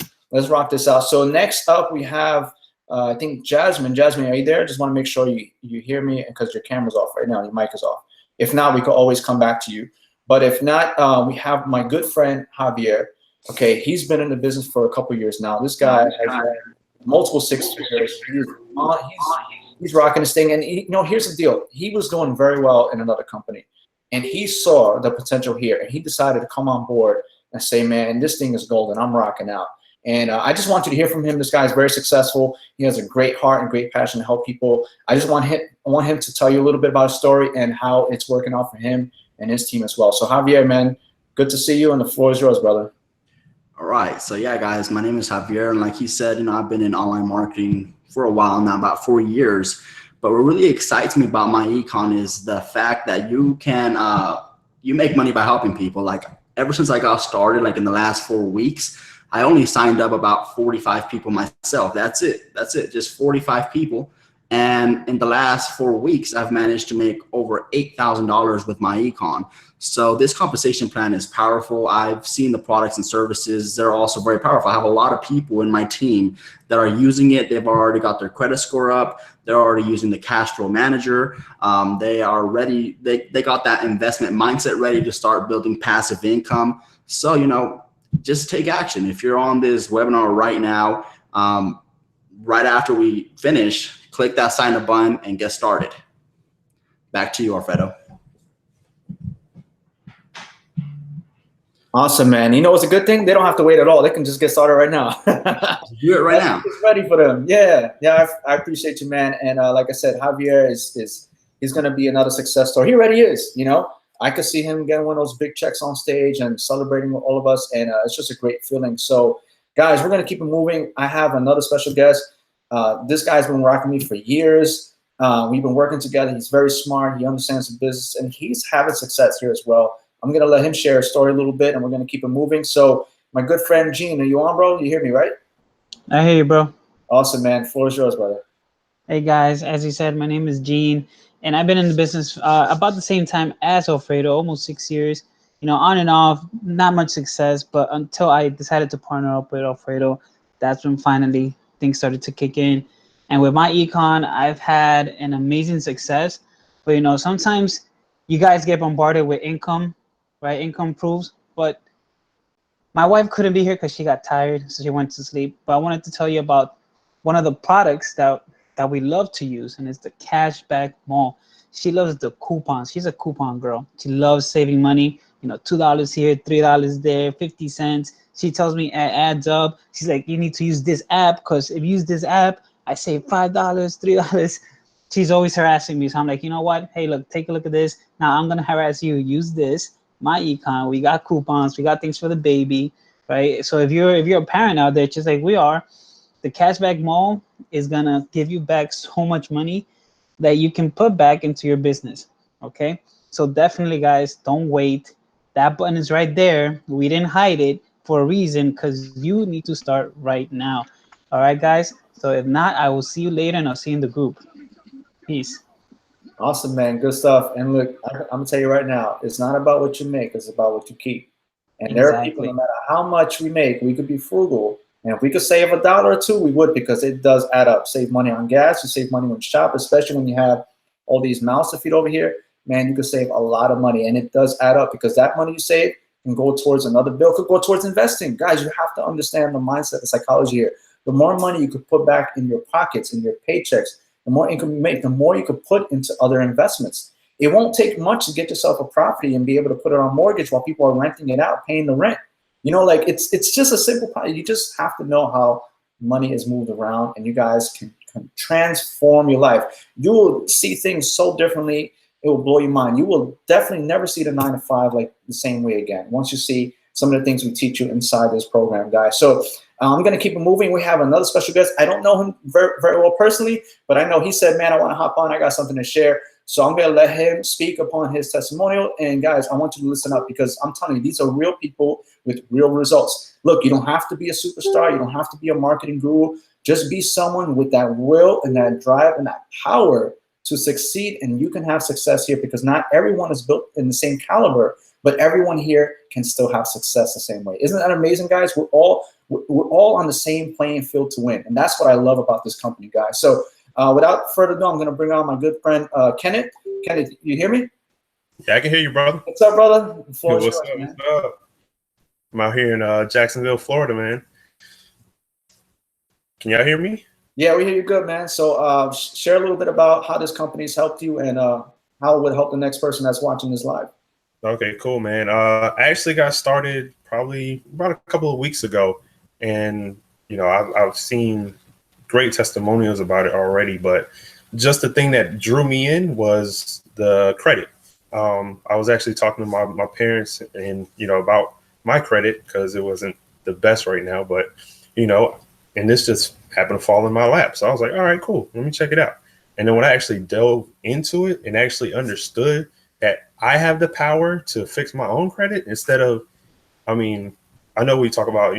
rock this out. So next up we have, I think Jasmine. Jasmine, are you there? Just want to make sure you hear me, because your camera's off right now, your mic is off. If not, we could always come back to you. But if not, we have my good friend Javier. Okay, he's been in the business for a couple of years now. This guy has multiple 6 figures. He's rocking this thing. And here's the deal. He was doing very well in another company, and he saw the potential here, and he decided to come on board I say, man, this thing is golden. I'm rocking out. And I just want you to hear from him. This guy is very successful. He has a great heart and great passion to help people. I just want him to tell you a little bit about his story and how it's working out for him and his team as well. So Javier, man, good to see you, and the floor is yours, brother. All right. So yeah, guys, my name is Javier, and like he said, I've been in online marketing for a while now, about 4 years. But what really excites me about my Econ is the fact that you can you make money by helping people. Like ever since I got started, like in the last 4 weeks, I only signed up about 45 people myself. That's it. Just 45 people. And in the last 4 weeks, I've managed to make over $8,000 with my Econ. So this compensation plan is powerful. I've seen the products and services. They're also very powerful. I have a lot of people in my team that are using it. They've already got their credit score up. They're already using the cash flow manager. They are ready. They got that investment mindset ready to start building passive income. So, just take action. If you're on this webinar right now, right after we finish, click that sign up button and get started. Back to you, Alfredo. Awesome, man. It's a good thing. They don't have to wait at all. They can just get started right now. Do it right now. It's ready for them. Yeah. I appreciate you, man. And like I said, Javier he's going to be another success story. He already is. I could see him getting one of those big checks on stage and celebrating with all of us. And it's just a great feeling. So, guys, we're going to keep it moving. I have another special guest. This guy's been rocking me for years. We've been working together. He's very smart. He understands the business, and he's having success here as well. I'm going to let him share his story a little bit, and we're going to keep it moving. So my good friend, Gene, are you on, bro? You hear me, right? I hear you, bro. Awesome, man. Floor is yours, brother. Hey, guys. As you said, my name is Gene, and I've been in the business about the same time as Alfredo, almost 6 years. On and off, not much success, but until I decided to partner up with Alfredo, that's when finally things started to kick in. And with my Econ, I've had an amazing success. But, sometimes you guys get bombarded with income, right? Income proofs. But my wife couldn't be here because she got tired, so she went to sleep. But I wanted to tell you about one of the products that we love to use, and it's the Cashback Mall. She loves the coupons. She's a coupon girl. She loves saving money. $2 here, $3 there, 50 cents. She tells me it adds up. She's like, you need to use this app, because if you use this app, I save $5, $3. She's always harassing me. So I'm like, you know what? Hey, look, take a look at this. Now I'm going to harass you. Use this, my Econ. We got coupons. We got things for the baby, right? So if you're a parent out there, just like we are, the Cashback Mall is going to give you back so much money that you can put back into your business, okay? So definitely, guys, don't wait. That button is right there. We didn't hide it for a reason, because you need to start right now. All right, guys? So if not, I will see you later, and I'll see you in the group. Peace. Awesome, man. Good stuff. And look, I'm going to tell you right now, it's not about what you make. It's about what you keep. And there are people, no matter how much we make, we could be frugal. And if we could save $1 or $2, we would, because it does add up. Save money on gas. You save money when you shop, especially when you have all these mouths to feed over here. Man, you could save a lot of money. And it does add up, because that money you save can go towards another bill, could go towards investing. Guys, you have to understand the mindset, the psychology here. The more money you could put back in your pockets, in your paychecks, the more income you make, the more you could put into other investments. It won't take much to get yourself a property and be able to put it on mortgage while people are renting it out, paying the rent. It's just a simple problem. You just have to know how money is moved around, and you guys can transform your life. You will see things so differently. It will blow your mind. You will definitely never see the 9 to 5 like the same way again once you see some of the things we teach you inside this program, guys. So I'm going to keep it moving. We have another special guest. I don't know him very, very well personally, but I know he said, man, I want to hop on. I got something to share. So I'm going to let him speak upon his testimonial. And guys, I want you to listen up, because I'm telling you, these are real people with real results. Look, you don't have to be a superstar. You don't have to be a marketing guru. Just be someone with that will and that drive and that power to succeed, and you can have success here, because not everyone is built in the same caliber, but everyone here can still have success the same way. Isn't that amazing, guys? We're all on the same playing field to win, and that's what I love about this company, guys. So without further ado, I'm going to bring on my good friend Kenneth. Kenneth, you hear me? Yeah, I can hear you, brother. What's up, brother? What's up? I'm out here in Jacksonville, Florida, man. Can y'all hear me? Yeah, we hear you good, man. So share a little bit about how this company's helped you, and how it would help the next person that's watching this live. Okay, cool, man. I actually got started probably about a couple of weeks ago, and I've seen great testimonials about it already. But just the thing that drew me in was the credit. I was actually talking to my parents and about my credit because it wasn't the best right now, but and this just happened to fall in my lap. So I was like, all right, cool, let me check it out. And then when I actually dove into it and actually understood that I have the power to fix my own credit instead of, I mean, I know we talk about,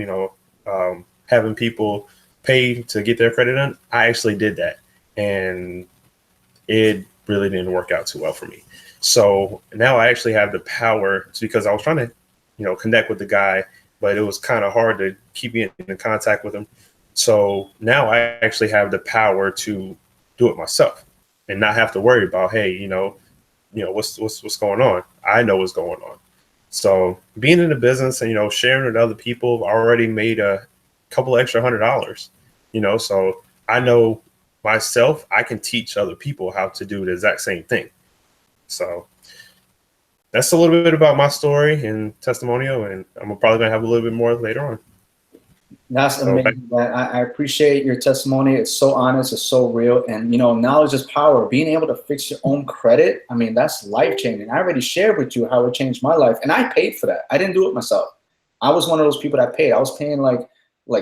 having people pay to get their credit done. I actually did that, and it really didn't work out too well for me. So now I actually have the power because I was trying to, connect with the guy, but it was kind of hard to keep me in contact with him. So now I actually have the power to do it myself and not have to worry about, hey, what's going on. I know what's going on. So being in the business and sharing with other people, I've already made a couple extra $100. So I know myself, I can teach other people how to do the exact same thing. So that's a little bit about my story and testimonial, and I'm probably gonna have a little bit more later on. That's amazing, man. I appreciate your testimony. It's so honest, it's so real. And knowledge is power. Being able to fix your own credit, I mean, that's life-changing. I already shared with you how it changed my life, and I paid for that. I didn't do it myself. I was one of those people that paid. I was paying like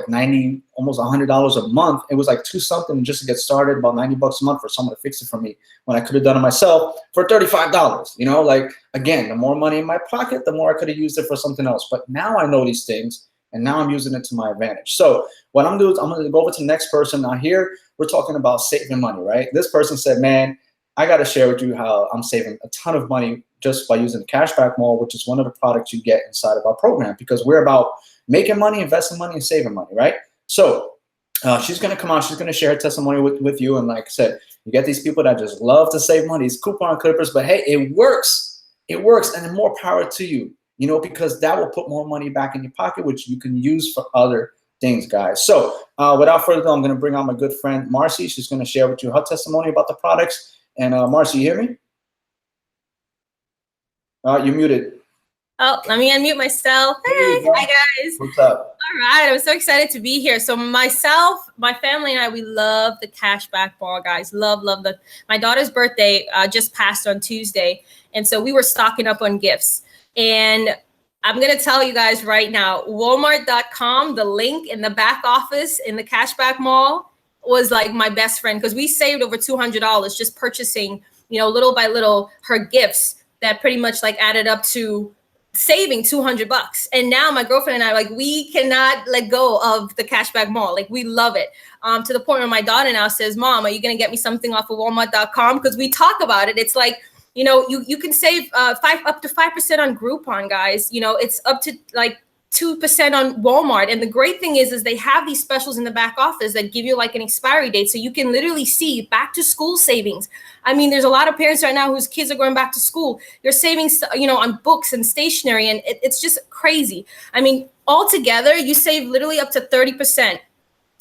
90, almost $100 a month. It was like two something just to get started, about 90 bucks a month for someone to fix it for me when I could have done it myself for $35. Like, again, the more money in my pocket, the more I could have used it for something else. But now I know these things, and now I'm using it to my advantage. So what I'm doing is I'm going to go over to the next person. Now here we're talking about saving money, right? This person said, man, I got to share with you how I'm saving a ton of money just by using the Cashback Mall, which is one of the products you get inside of our program, because we're about making money, investing money, and saving money, right? So she's going to come on. She's going to share her testimony with you. And like I said, you get these people that just love to save money. It's coupon clippers, but hey, it works. It works, and more power to you, because that will put more money back in your pocket, which you can use for other things, guys. So without further ado, I'm going to bring on my good friend, Marcy. She's going to share with you her testimony about the products. And Marcy, you hear me? You're muted. Oh, let me unmute myself. Hey, hi guys. What's up? All right, I'm so excited to be here. So myself, my family, and I, we love the Cashback Mall, guys. Love my daughter's birthday just passed on Tuesday, and so we were stocking up on gifts. And I'm gonna tell you guys right now, Walmart.com, the link in the back office in the Cashback Mall was like my best friend, because we saved over $200 just purchasing, little by little, her gifts that pretty much like added up to saving $200. And now my girlfriend and I, like, we cannot let go of the Cashback Mall. Like, we love it, to the point where my daughter now says, Mom, are you going to get me something off of Walmart.com? Because we talk about it. It's like, you can save up to 5% on Groupon, guys. It's up to like 2% on Walmart. And the great thing is they have these specials in the back office that give you like an expiry date. So you can literally see back to school savings. I mean, there's a lot of parents right now whose kids are going back to school. They're saving, on books and stationery, and it's just crazy. I mean, altogether, you save literally up to 30%.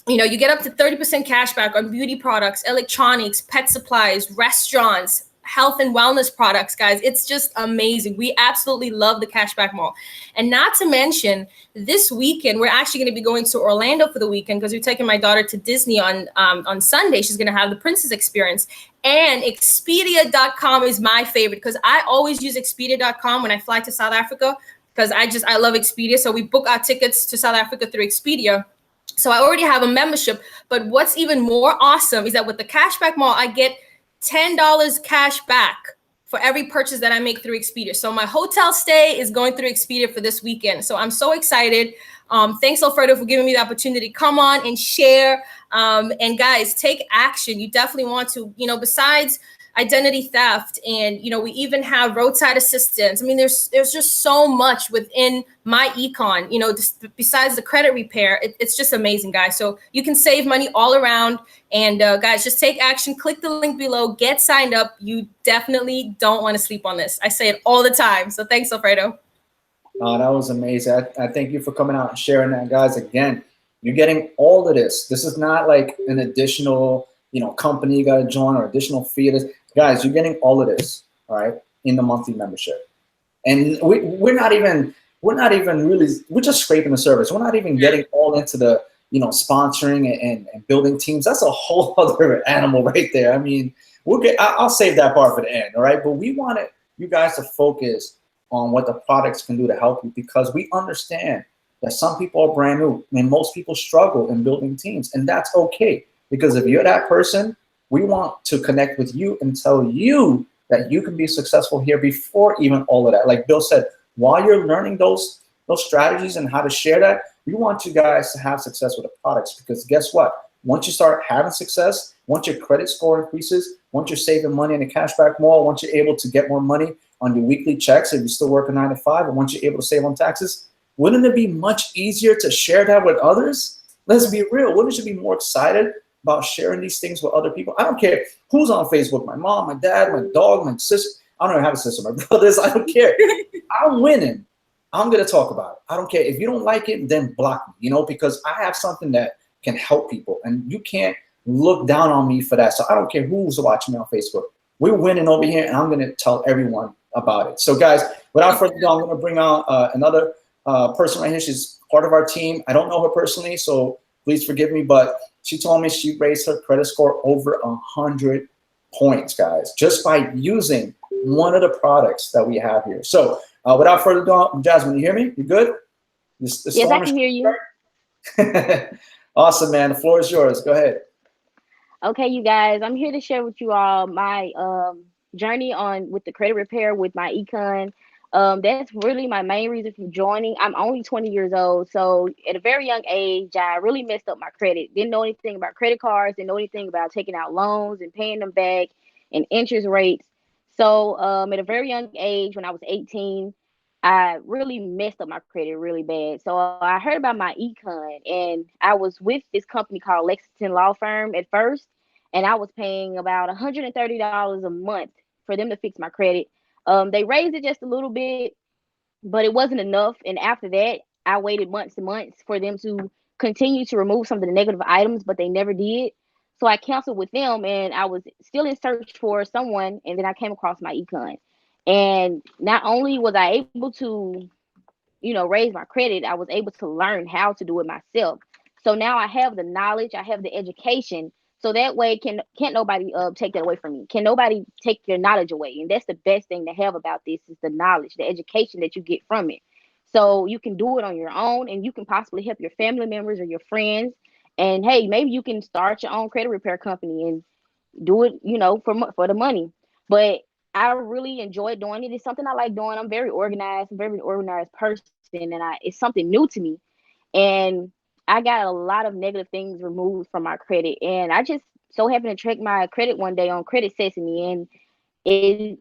You get up to 30% cash back on beauty products, electronics, pet supplies, restaurants, health and wellness products, guys. It's just amazing. We absolutely love the Cashback Mall. And not to mention, this weekend, we're actually going to be going to Orlando for the weekend, because we're taking my daughter to Disney on Sunday. She's going to have the Princess Experience. And Expedia.com is my favorite, because I always use Expedia.com when I fly to South Africa, because I love Expedia. So we book our tickets to South Africa through Expedia. So I already have a membership. But what's even more awesome is that with the Cashback Mall, I get $10 cash back for every purchase that I make through Expedia. So my hotel stay is going through Expedia for this weekend. So I'm so excited. Thanks, Alfredo, for giving me the opportunity to come on and share. And guys, take action. You definitely want to, besides identity theft, and we even have roadside assistance. I mean, there's just so much within my Econ, just besides the credit repair. It's just amazing, guys. So you can save money all around. And guys, just take action. Click the link below. Get signed up. You definitely don't want to sleep on this. I say it all the time. So thanks, Alfredo. That was amazing. I thank you for coming out and sharing that, guys. Again, you're getting all of this. This is not like an additional, company you got to join or additional fee. Guys, you're getting all of this, all right, in the monthly membership. And we're not even really, we're just scraping the surface. We're not even getting all into the, you know, sponsoring and building teams. That's a whole other animal right there. I mean, I'll save that part for the end, all right? But we wanted you guys to focus on what the products can do to help you, because we understand that some people are brand new and most people struggle in building teams, and that's okay. Because if you're that person, we want to connect with you and tell you that you can be successful here before even all of that. Like Bill said, while you're learning those strategies and how to share that, we want you guys to have success with the products, because guess what? Once you start having success, once your credit score increases, once you're saving money in the cashback mall, once you're able to get more money on your weekly checks if you're still working 9 to 5, and once you're able to save on taxes, wouldn't it be much easier to share that with others? Let's be real. Wouldn't you be more excited about sharing these things with other people? I don't care who's on Facebook, my mom, my dad, my dog, my sister. I don't even have a sister, my brothers. I don't care. I'm winning. I'm going to talk about it. I don't care. If you don't like it, then block me, you know, because I have something that can help people, and you can't look down on me for that. So I don't care who's watching me on Facebook. We're winning over here, and I'm going to tell everyone about it. So guys, without further ado, I'm going to bring on another person right here. She's part of our team. I don't know her personally, so please forgive me, but she told me she raised her credit score over 100 points, guys, just by using one of the products that we have here. So without further ado, Jasmine, you hear me? You good? Yes, I can hear you. Awesome, man. The floor is yours. Go ahead. Okay, you guys, I'm here to share with you all my journey with the credit repair with my Econ. That's really my main reason for joining. I'm only 20 years old, so at a very young age, I really messed up my credit. Didn't know anything about credit cards, didn't know anything about taking out loans and paying them back and interest rates. So at a very young age, when I was 18, I really messed up my credit really bad. So I heard about my Econ, and I was with this company called Lexington Law Firm at first, and I was paying about $130 a month for them to fix my credit. They raised it just a little bit, but it wasn't enough. And after that, I waited months and months for them to continue to remove some of the negative items, but they never did. So I canceled with them, and I was still in search for someone, and then I came across my Econ. And not only was I able to, raise my credit, I was able to learn how to do it myself. So now I have the knowledge, I have the education. So that way, can't nobody take that away from me. Can nobody take your knowledge away? And that's the best thing to have about this is the knowledge, the education that you get from it. So you can do it on your own, and you can possibly help your family members or your friends. And hey, maybe you can start your own credit repair company and do it, for the money. But I really enjoy doing it. It's something I like doing. I'm very organized. I'm a very organized person, and it's something new to me. And I got a lot of negative things removed from my credit. And I just so happened to check my credit one day on Credit Sesame, and it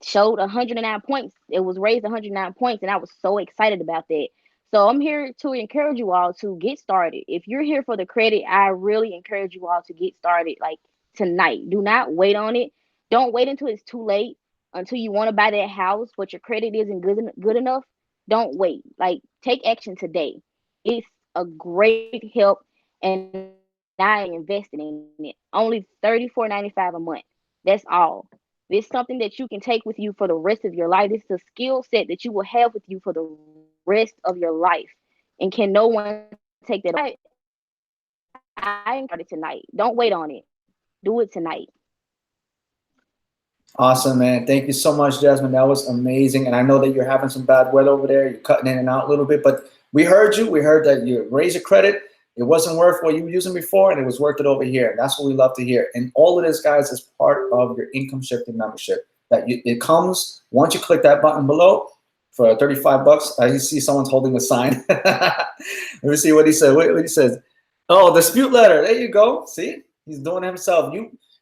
showed 109 points. It was raised 109 points, and I was so excited about that. So I'm here to encourage you all to get started. If you're here for the credit, I really encourage you all to get started like tonight. Do not wait on it. Don't wait until it's too late, until you want to buy that house, but your credit isn't good enough. Don't wait. Like, take action today. It's a great help, and I invested in it. Only $34.95 a month. That's all. It's something that you can take with you for the rest of your life. It's a skill set that you will have with you for the rest of your life. And can no one take that away? I encourage it tonight. Don't wait on it. Do it tonight. Awesome, man. Thank you so much, Jasmine. That was amazing. And I know that you're having some bad weather over there. You're cutting in and out a little bit, but we heard you. We heard that you raised your credit. It wasn't worth what you were using before, and it was worth it over here. And that's what we love to hear. And all of this, guys, is part of your income shifting membership. It comes once you click that button below for $35. I see someone's holding a sign. Let me see what he said. What he says. Oh, dispute letter. There you go. See, he's doing it himself.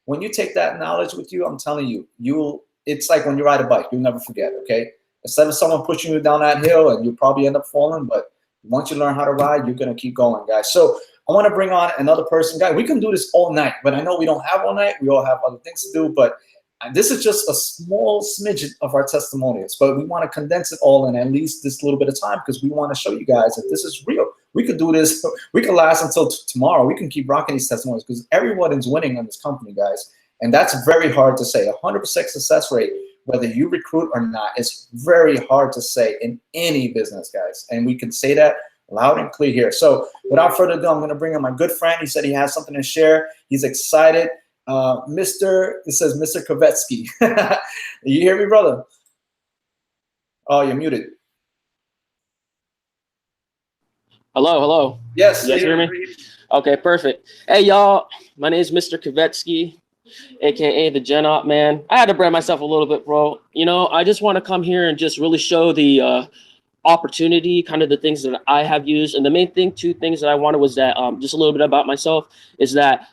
When you take that knowledge with you, I'm telling you, it's like when you ride a bike, you'll never forget, okay? Instead of someone pushing you down that hill and you probably end up falling, but once you learn how to ride, you're going to keep going, guys. So I want to bring on another person. Guys, we can do this all night, but I know we don't have all night. We all have other things to do, but this is just a small smidgen of our testimonials, but we want to condense it all in at least this little bit of time because we want to show you guys that this is real. We could do this. We could last until tomorrow. We can keep rocking these testimonials because everyone is winning on this company, guys. And that's very hard to say. 100% success rate whether you recruit or not. It's very hard to say in any business, guys. And we can say that loud and clear here. So without further ado, I'm going to bring in my good friend. He said he has something to share. He's excited. It says Mr. Kovetsky. You hear me, brother? Oh, you're muted. Hello. Yes. You guys hear me? Okay, perfect. Hey, y'all. My name is Mr. Kovetsky, aka the Gen Op man. I had to brand myself a little bit, bro. You know, I just want to come here and just really show the opportunity, kind of the things that I have used. And the main thing, two things that I wanted was that just a little bit about myself is that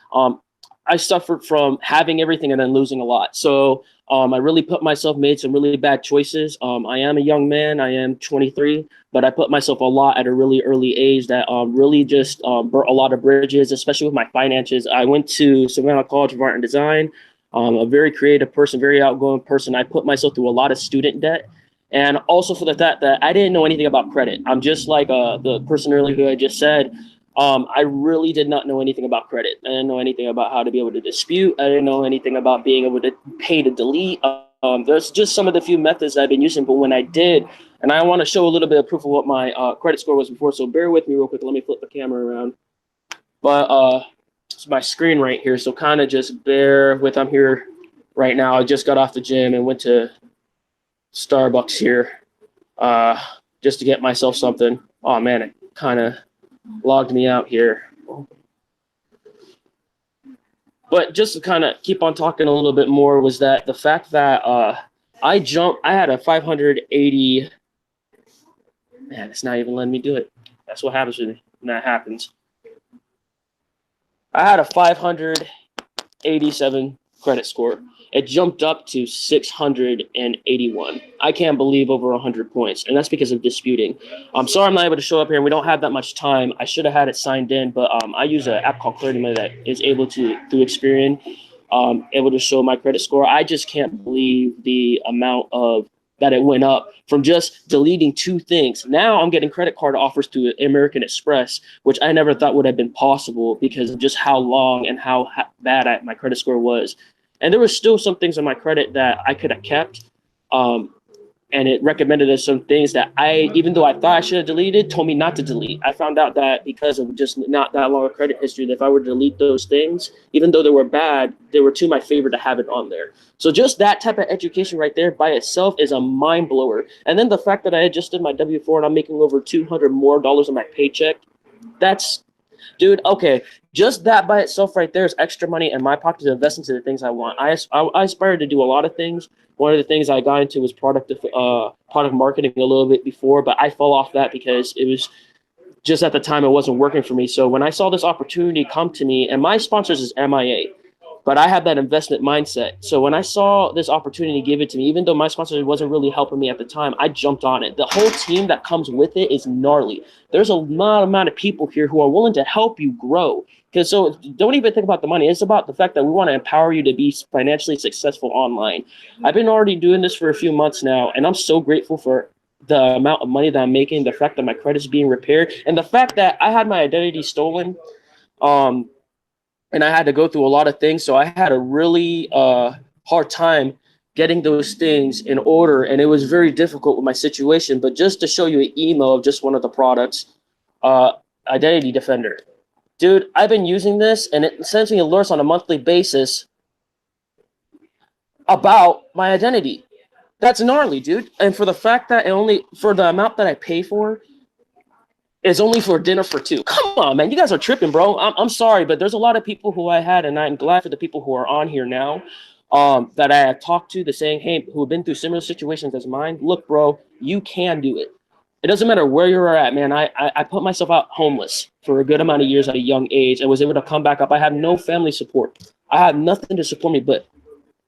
I suffered from having everything and then losing a lot. So I really made some really bad choices. I am a young man. I am 23, but I put myself a lot at a really early age that really just burnt a lot of bridges, especially with my finances. I went to Savannah College of Art and Design, a very creative person, very outgoing person. I put myself through a lot of student debt. And also for the fact that I didn't know anything about credit. I'm just like the person earlier who I just said, I really did not know anything about credit. I didn't know anything about how to be able to dispute. I didn't know anything about being able to pay to delete. There's just some of the few methods I've been using, but when I did, and I want to show a little bit of proof of what my credit score was before, so bear with me real quick. Let me flip the camera around. But it's my screen right here, so kind of just bear with. I'm here right now. I just got off the gym and went to Starbucks here just to get myself something. Oh man, it kind of logged me out here. But just to kind of keep on talking a little bit more was that the fact that I had a 580. Man, it's not even letting me do it. That's what happens when that happens. I had a 587 credit score. It jumped up to 681. I can't believe over 100 points, and that's because of disputing. I'm sorry I'm not able to show up here, and we don't have that much time. I should have had it signed in, but I use an app called Clarity Money that is able to, through Experian, able to show my credit score. I just can't believe the amount of that it went up from just deleting 2 things. Now I'm getting credit card offers through American Express, which I never thought would have been possible because of just how long and how bad my credit score was. And there was still some things on my credit that I could have kept. And it recommended us some things that even though I thought I should have deleted, told me not to delete. I found out that because of just not that long of credit history, that if I were to delete those things, even though they were bad, they were to my favor to have it on there. So just that type of education right there by itself is a mind blower. And then the fact that I just did my W-4 and I'm making over $200 more on my paycheck, that's, dude, okay. Just that by itself right there is extra money in my pocket to invest into the things I want. I aspire to do a lot of things. One of the things I got into was product marketing a little bit before, but I fell off that because it was just at the time it wasn't working for me. So when I saw this opportunity come to me, and my sponsors is MIA, but I had that investment mindset. So when I saw this opportunity give it to me, even though my sponsor wasn't really helping me at the time, I jumped on it. The whole team that comes with it is gnarly. There's a lot amount of people here who are willing to help you grow. Because so don't even think about the money. It's about the fact that we want to empower you to be financially successful online. I've been already doing this for a few months now, and I'm so grateful for the amount of money that I'm making, the fact that my credit's being repaired, and the fact that I had my identity stolen. And I had to go through a lot of things. So I had a really hard time getting those things in order. And it was very difficult with my situation. But just to show you an email of just one of the products, Identity Defender. Dude, I've been using this and it sends me alerts on a monthly basis about my identity. That's gnarly, dude. And for the fact that for the amount that I pay for, it's only for dinner for 2. Come on, man. You guys are tripping, bro. I'm sorry, but there's a lot of people who I had, and I'm glad for the people who are on here now that I have talked to, saying, hey, who have been through similar situations as mine. Look, bro, you can do it. It doesn't matter where you're at, man. I put myself out homeless for a good amount of years at a young age and was able to come back up. I have no family support. I have nothing to support me, but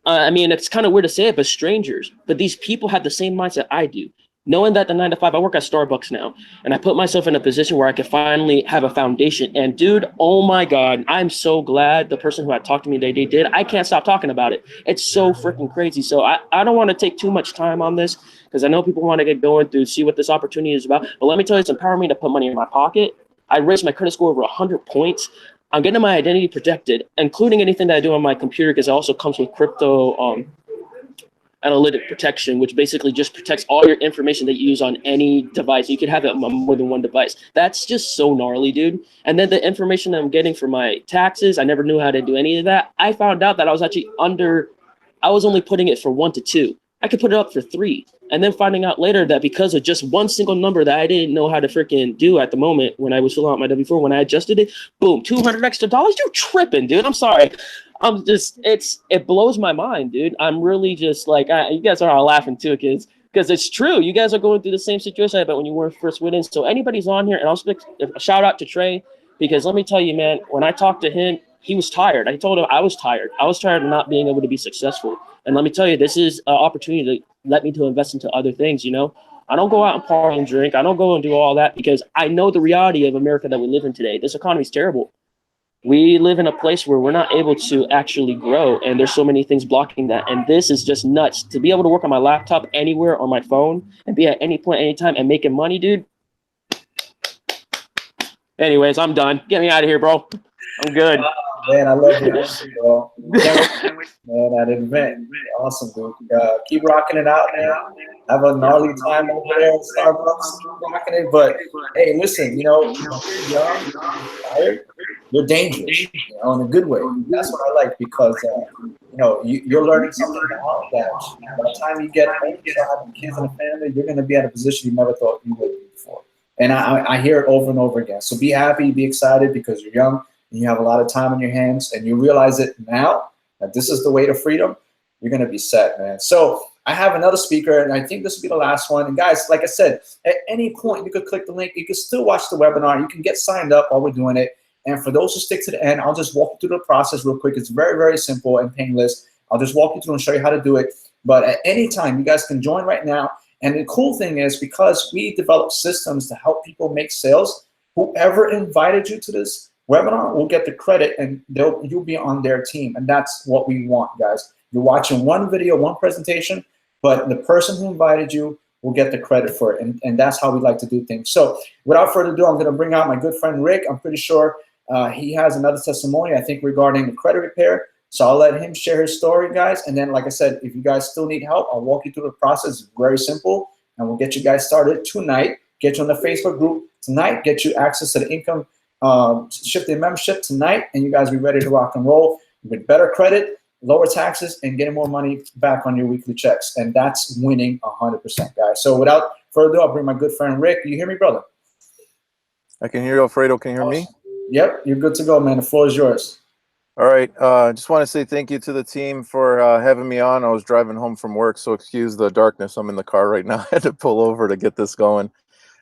I mean, it's kind of weird to say it, but strangers. But these people have the same mindset I do. Knowing that the 9 to 5, I work at Starbucks now, and I put myself in a position where I could finally have a foundation. And dude, oh my God, I'm so glad the person who had talked to me they did. I can't stop talking about it. It's so freaking crazy. So I don't want to take too much time on this because I know people want to get going through, see what this opportunity is about. But let me tell you, it's empowering me to put money in my pocket. I raised my credit score over 100 points. I'm getting my identity protected, including anything that I do on my computer because it also comes with crypto analytic protection, which basically just protects all your information that you use on any device. You could have it on more than one device. That's just so gnarly, dude. And then the information that I'm getting for my taxes, I never knew how to do any of that. I found out that I was actually I was only putting it for 1 to 2. I could put it up for 3. And then finding out later that because of just one single number that I didn't know how to freaking do at the moment when I was filling out my W-4, when I adjusted it, boom, $200 extra. You tripping, dude. I'm sorry. I'm just, it blows my mind, dude. I'm really just like, you guys are all laughing too, kids, because it's true. You guys are going through the same situation, I bet, when you were first with in. So anybody's on here, and I'll speak a shout out to Trey, because let me tell you, man, when I talked to him, he was tired. I told him I was tired. I was tired of not being able to be successful. And let me tell you, this is an opportunity to let me to invest into other things, you know? I don't go out and party and drink. I don't go and do all that because I know the reality of America that we live in today. This economy is terrible. We live in a place where we're not able to actually grow, and there's so many things blocking that. And this is just nuts. To be able to work on my laptop anywhere on my phone and be at any point, anytime, and making money, dude. Anyways, I'm done. Get me out of here, bro. I'm good. Man, I love your energy, bro. Man, that event. Awesome, dude. Keep rocking it out, man. Have a gnarly time over there at Starbucks. Keep rocking it. But, hey, listen, you know, you're young, tired, you're dangerous, you know, in a good way. That's what I like because, you know, you're learning something now that by the time you get home, you start having kids and a family, you're going to be at a position you never thought you would be before. And I hear it over and over again. So be happy, be excited because you're young. And you have a lot of time on your hands and you realize it now that this is the way to freedom, you're going to be set, man. So I have another speaker and I think this will be the last one. And guys, like I said, at any point you could click the link. You can still watch the webinar. You can get signed up while we're doing it. And for those who stick to the end, I'll just walk you through the process real quick. It's very, very simple and painless. I'll just walk you through and show you how to do it. But at any time, you guys can join right now. And the cool thing is because we develop systems to help people make sales, whoever invited you to this webinar will get the credit and you'll be on their team. And that's what we want, guys. You're watching one video, one presentation, but the person who invited you will get the credit for it. And that's how we like to do things. So without further ado, I'm going to bring out my good friend Rick. I'm pretty sure he has another testimony, I think, regarding the credit repair. So I'll let him share his story, guys. And then, like I said, if you guys still need help, I'll walk you through the process. It's very simple. And we'll get you guys started tonight. Get you on the Facebook group tonight. Get you access to the income shifting membership tonight, and you guys be ready to rock and roll with better credit, lower taxes, and getting more money back on your weekly checks. And that's winning 100%, guys. So without further ado, I'll bring my good friend Rick. You hear me, brother? I can hear you, Alfredo. Can you hear me? Yep, you're good to go, man. The floor is yours. All right. Just want to say thank you to the team for having me on. I was driving home from work, so excuse the darkness. I'm in the car right now. I had to pull over to get this going.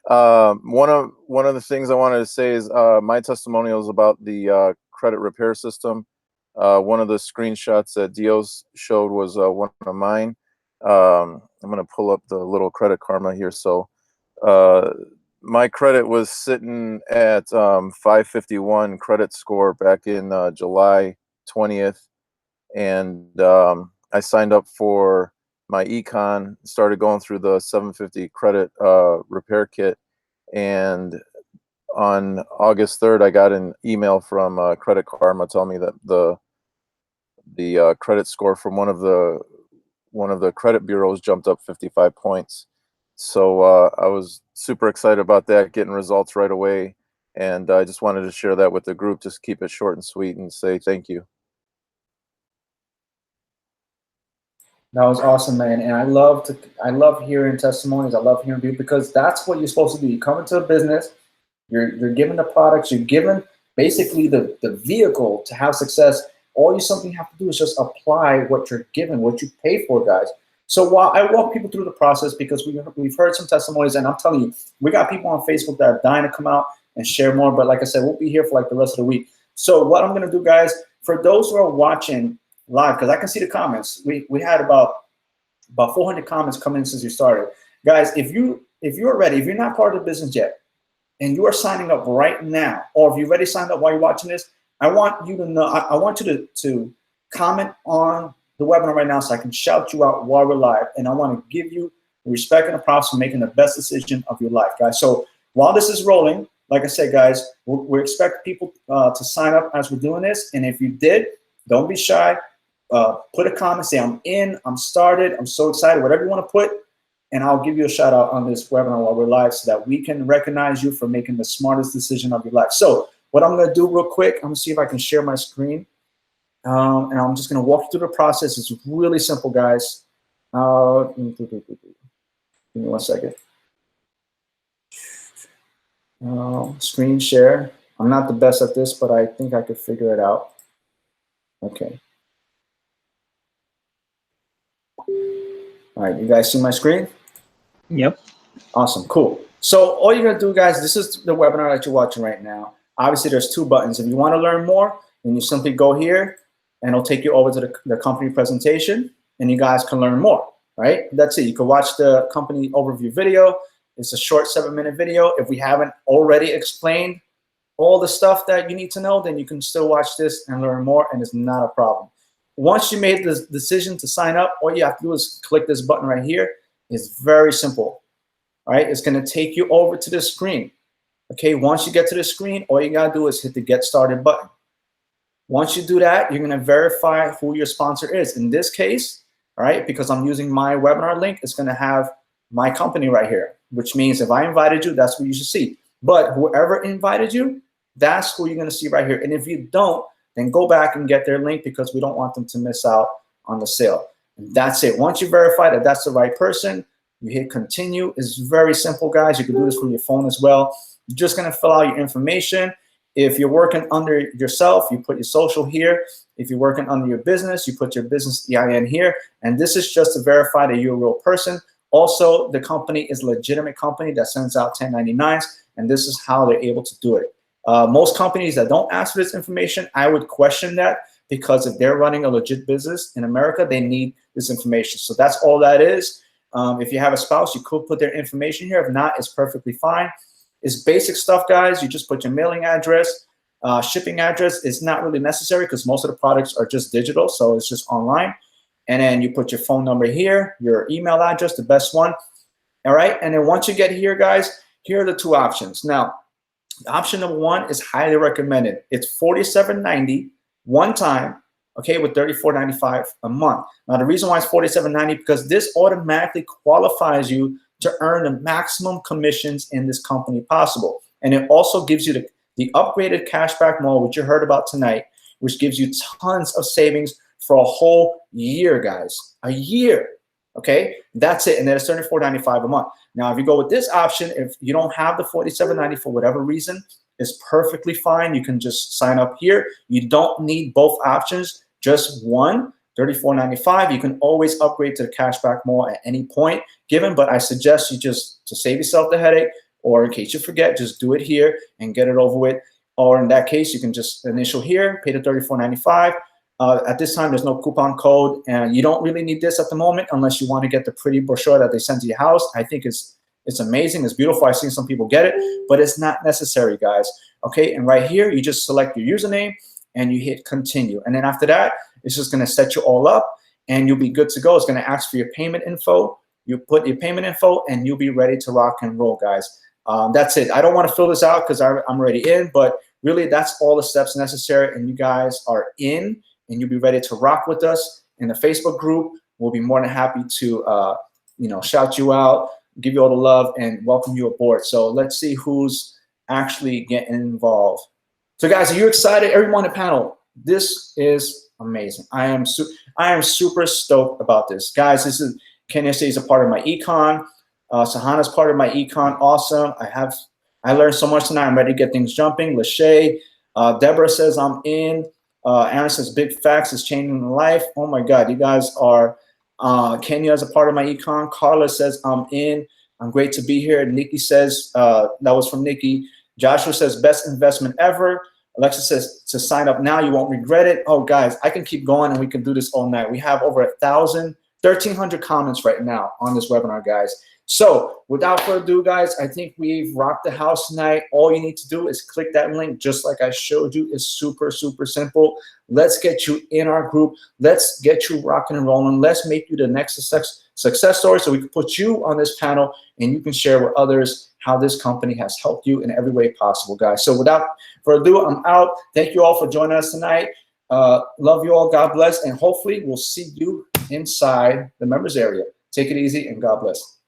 One of the things I wanted to say is my testimonials about the credit repair system. One of the screenshots that Dios showed was one of mine. I'm going to pull up the little Credit Karma here. So my credit was sitting at 551 credit score back in July 20th. And I signed up for my Econ, started going through the 750 credit repair kit. And on August 3rd, I got an email from Credit Karma telling me that the credit score from one of the credit bureaus jumped up 55 points. So I was super excited about that, getting results right away. And I just wanted to share that with the group, just keep it short and sweet and say thank you. That was awesome, man. And I love hearing testimonies. I love hearing people because that's what you're supposed to do. You come into a business, you're given the products, you're given basically the vehicle to have success. All you simply have to do is just apply what you're given, what you pay for, guys. So while I walk people through the process because we've heard some testimonies, and I'm telling you, we got people on Facebook that are dying to come out and share more. But like I said, we'll be here for like the rest of the week. So what I'm gonna do, guys, for those who are watching live, because I can see the comments, we had about 400 comments come in since you started. Guys, if you're ready, if you're not part of the business yet, and you are signing up right now, or if you already signed up while you're watching this, I want you to know, I want you to comment on the webinar right now so I can shout you out while we're live. And I want to give you the respect and the props for making the best decision of your life, guys. So while this is rolling, like I said, guys, we expect people to sign up as we're doing this. And if you did, don't be shy. put a comment, say I'm in, I'm started, I'm so excited, whatever you want to put, and I'll give you a shout out on this webinar while we're live so that we can recognize you for making the smartest decision of your life. So what I'm going to do real quick, I'm going to see if I can share my screen. And I'm just going to walk you through the process. It's really simple, guys. Give me 1 second. Screen share. I'm not the best at this, but I think I could figure it out. Okay. All right, you guys see my screen? Yep. Awesome, cool. So all you're gonna do, guys, this is the webinar that you're watching right now. Obviously, there's 2 buttons. If you wanna learn more, then you simply go here, and it'll take you over to the company presentation, and you guys can learn more, right? That's it. You can watch the company overview video. It's a short 7-minute video. If we haven't already explained all the stuff that you need to know, then you can still watch this and learn more, and it's not a problem. Once you made the decision to sign up, all you have to do is click this button right here. It's very simple, all right? It's gonna take you over to the screen, okay? Once you get to the screen, all you gotta do is hit the Get Started button. Once you do that, you're gonna verify who your sponsor is. In this case, all right, because I'm using my webinar link, it's gonna have my company right here, which means if I invited you, that's what you should see. But whoever invited you, that's who you're gonna see right here. And if you don't, then go back and get their link because we don't want them to miss out on the sale. And that's it. Once you verify that that's the right person, you hit continue. It's very simple, guys. You can do this from your phone as well. You're just gonna fill out your information. If you're working under yourself, you put your social here. If you're working under your business, you put your business EIN here. And this is just to verify that you're a real person. Also, the company is a legitimate company that sends out 1099s, and this is how they're able to do it. Most companies that don't ask for this information, I would question that because if they're running a legit business in America, they need this information. So that's all that is. If you have a spouse, you could put their information here. If not, it's perfectly fine. It's basic stuff, guys. You just put your mailing address. Shipping address is not really necessary because most of the products are just digital, so it's just online. And then you put your phone number here, your email address, the best one. All right, and then once you get here, guys, here are the 2 options. Now, option number 1 is highly recommended. It's $47.90 one time, okay, with $34.95 a month. Now, the reason why it's $47.90 because this automatically qualifies you to earn the maximum commissions in this company possible. And it also gives you the upgraded cashback mode, which you heard about tonight, which gives you tons of savings for a whole year, guys. A year, okay? That's it, and then it's $34.95 a month. Now, if you go with this option, if you don't have the $47.90 for whatever reason, it's perfectly fine. You can just sign up here. You don't need both options, just one, $34.95. You can always upgrade to the cashback mode at any point given, but I suggest you just, to save yourself the headache, or in case you forget, just do it here and get it over with. Or in that case, you can just initial here, pay the $34.95. At this time, there's no coupon code, and you don't really need this at the moment unless you want to get the pretty brochure that they send to your house. I think it's amazing. It's beautiful. I've seen some people get it, but it's not necessary, guys. Okay, and right here, you just select your username and you hit continue. And then after that, it's just going to set you all up and you'll be good to go. It's going to ask for your payment info. You put your payment info and you'll be ready to rock and roll, guys. That's it. I don't want to fill this out because I'm already in, but really that's all the steps necessary, and you guys are in and you'll be ready to rock with us in the Facebook group. We'll be more than happy to shout you out, give you all the love, and welcome you aboard. So let's see who's actually getting involved. So guys, are you excited? Everyone on the panel, this is amazing. I am super stoked about this. Guys, this is Kenya says a part of my Econ. Sahana's part of my Econ. Awesome. I learned so much tonight. I'm ready to get things jumping. Lachey, Deborah says I'm in. Aaron says big facts is changing life. Oh my God, you guys are. Kenya is a part of my Econ. Carla says I'm in. I'm great to be here. Nikki says that was from Nikki. Joshua says best investment ever. Alexa says to sign up now, you won't regret it. Oh guys, I can keep going and we can do this all night. We have over 1,300 comments right now on this webinar, guys. So without further ado, guys, I think we've rocked the house tonight. All you need to do is click that link just like I showed you. It's super, super simple. Let's get you in our group. Let's get you rocking and rolling. Let's make you the next success story so we can put you on this panel and you can share with others how this company has helped you in every way possible, guys. So without further ado, I'm out. Thank you all for joining us tonight. Love you all. God bless. And hopefully we'll see you inside the members area. Take it easy and God bless.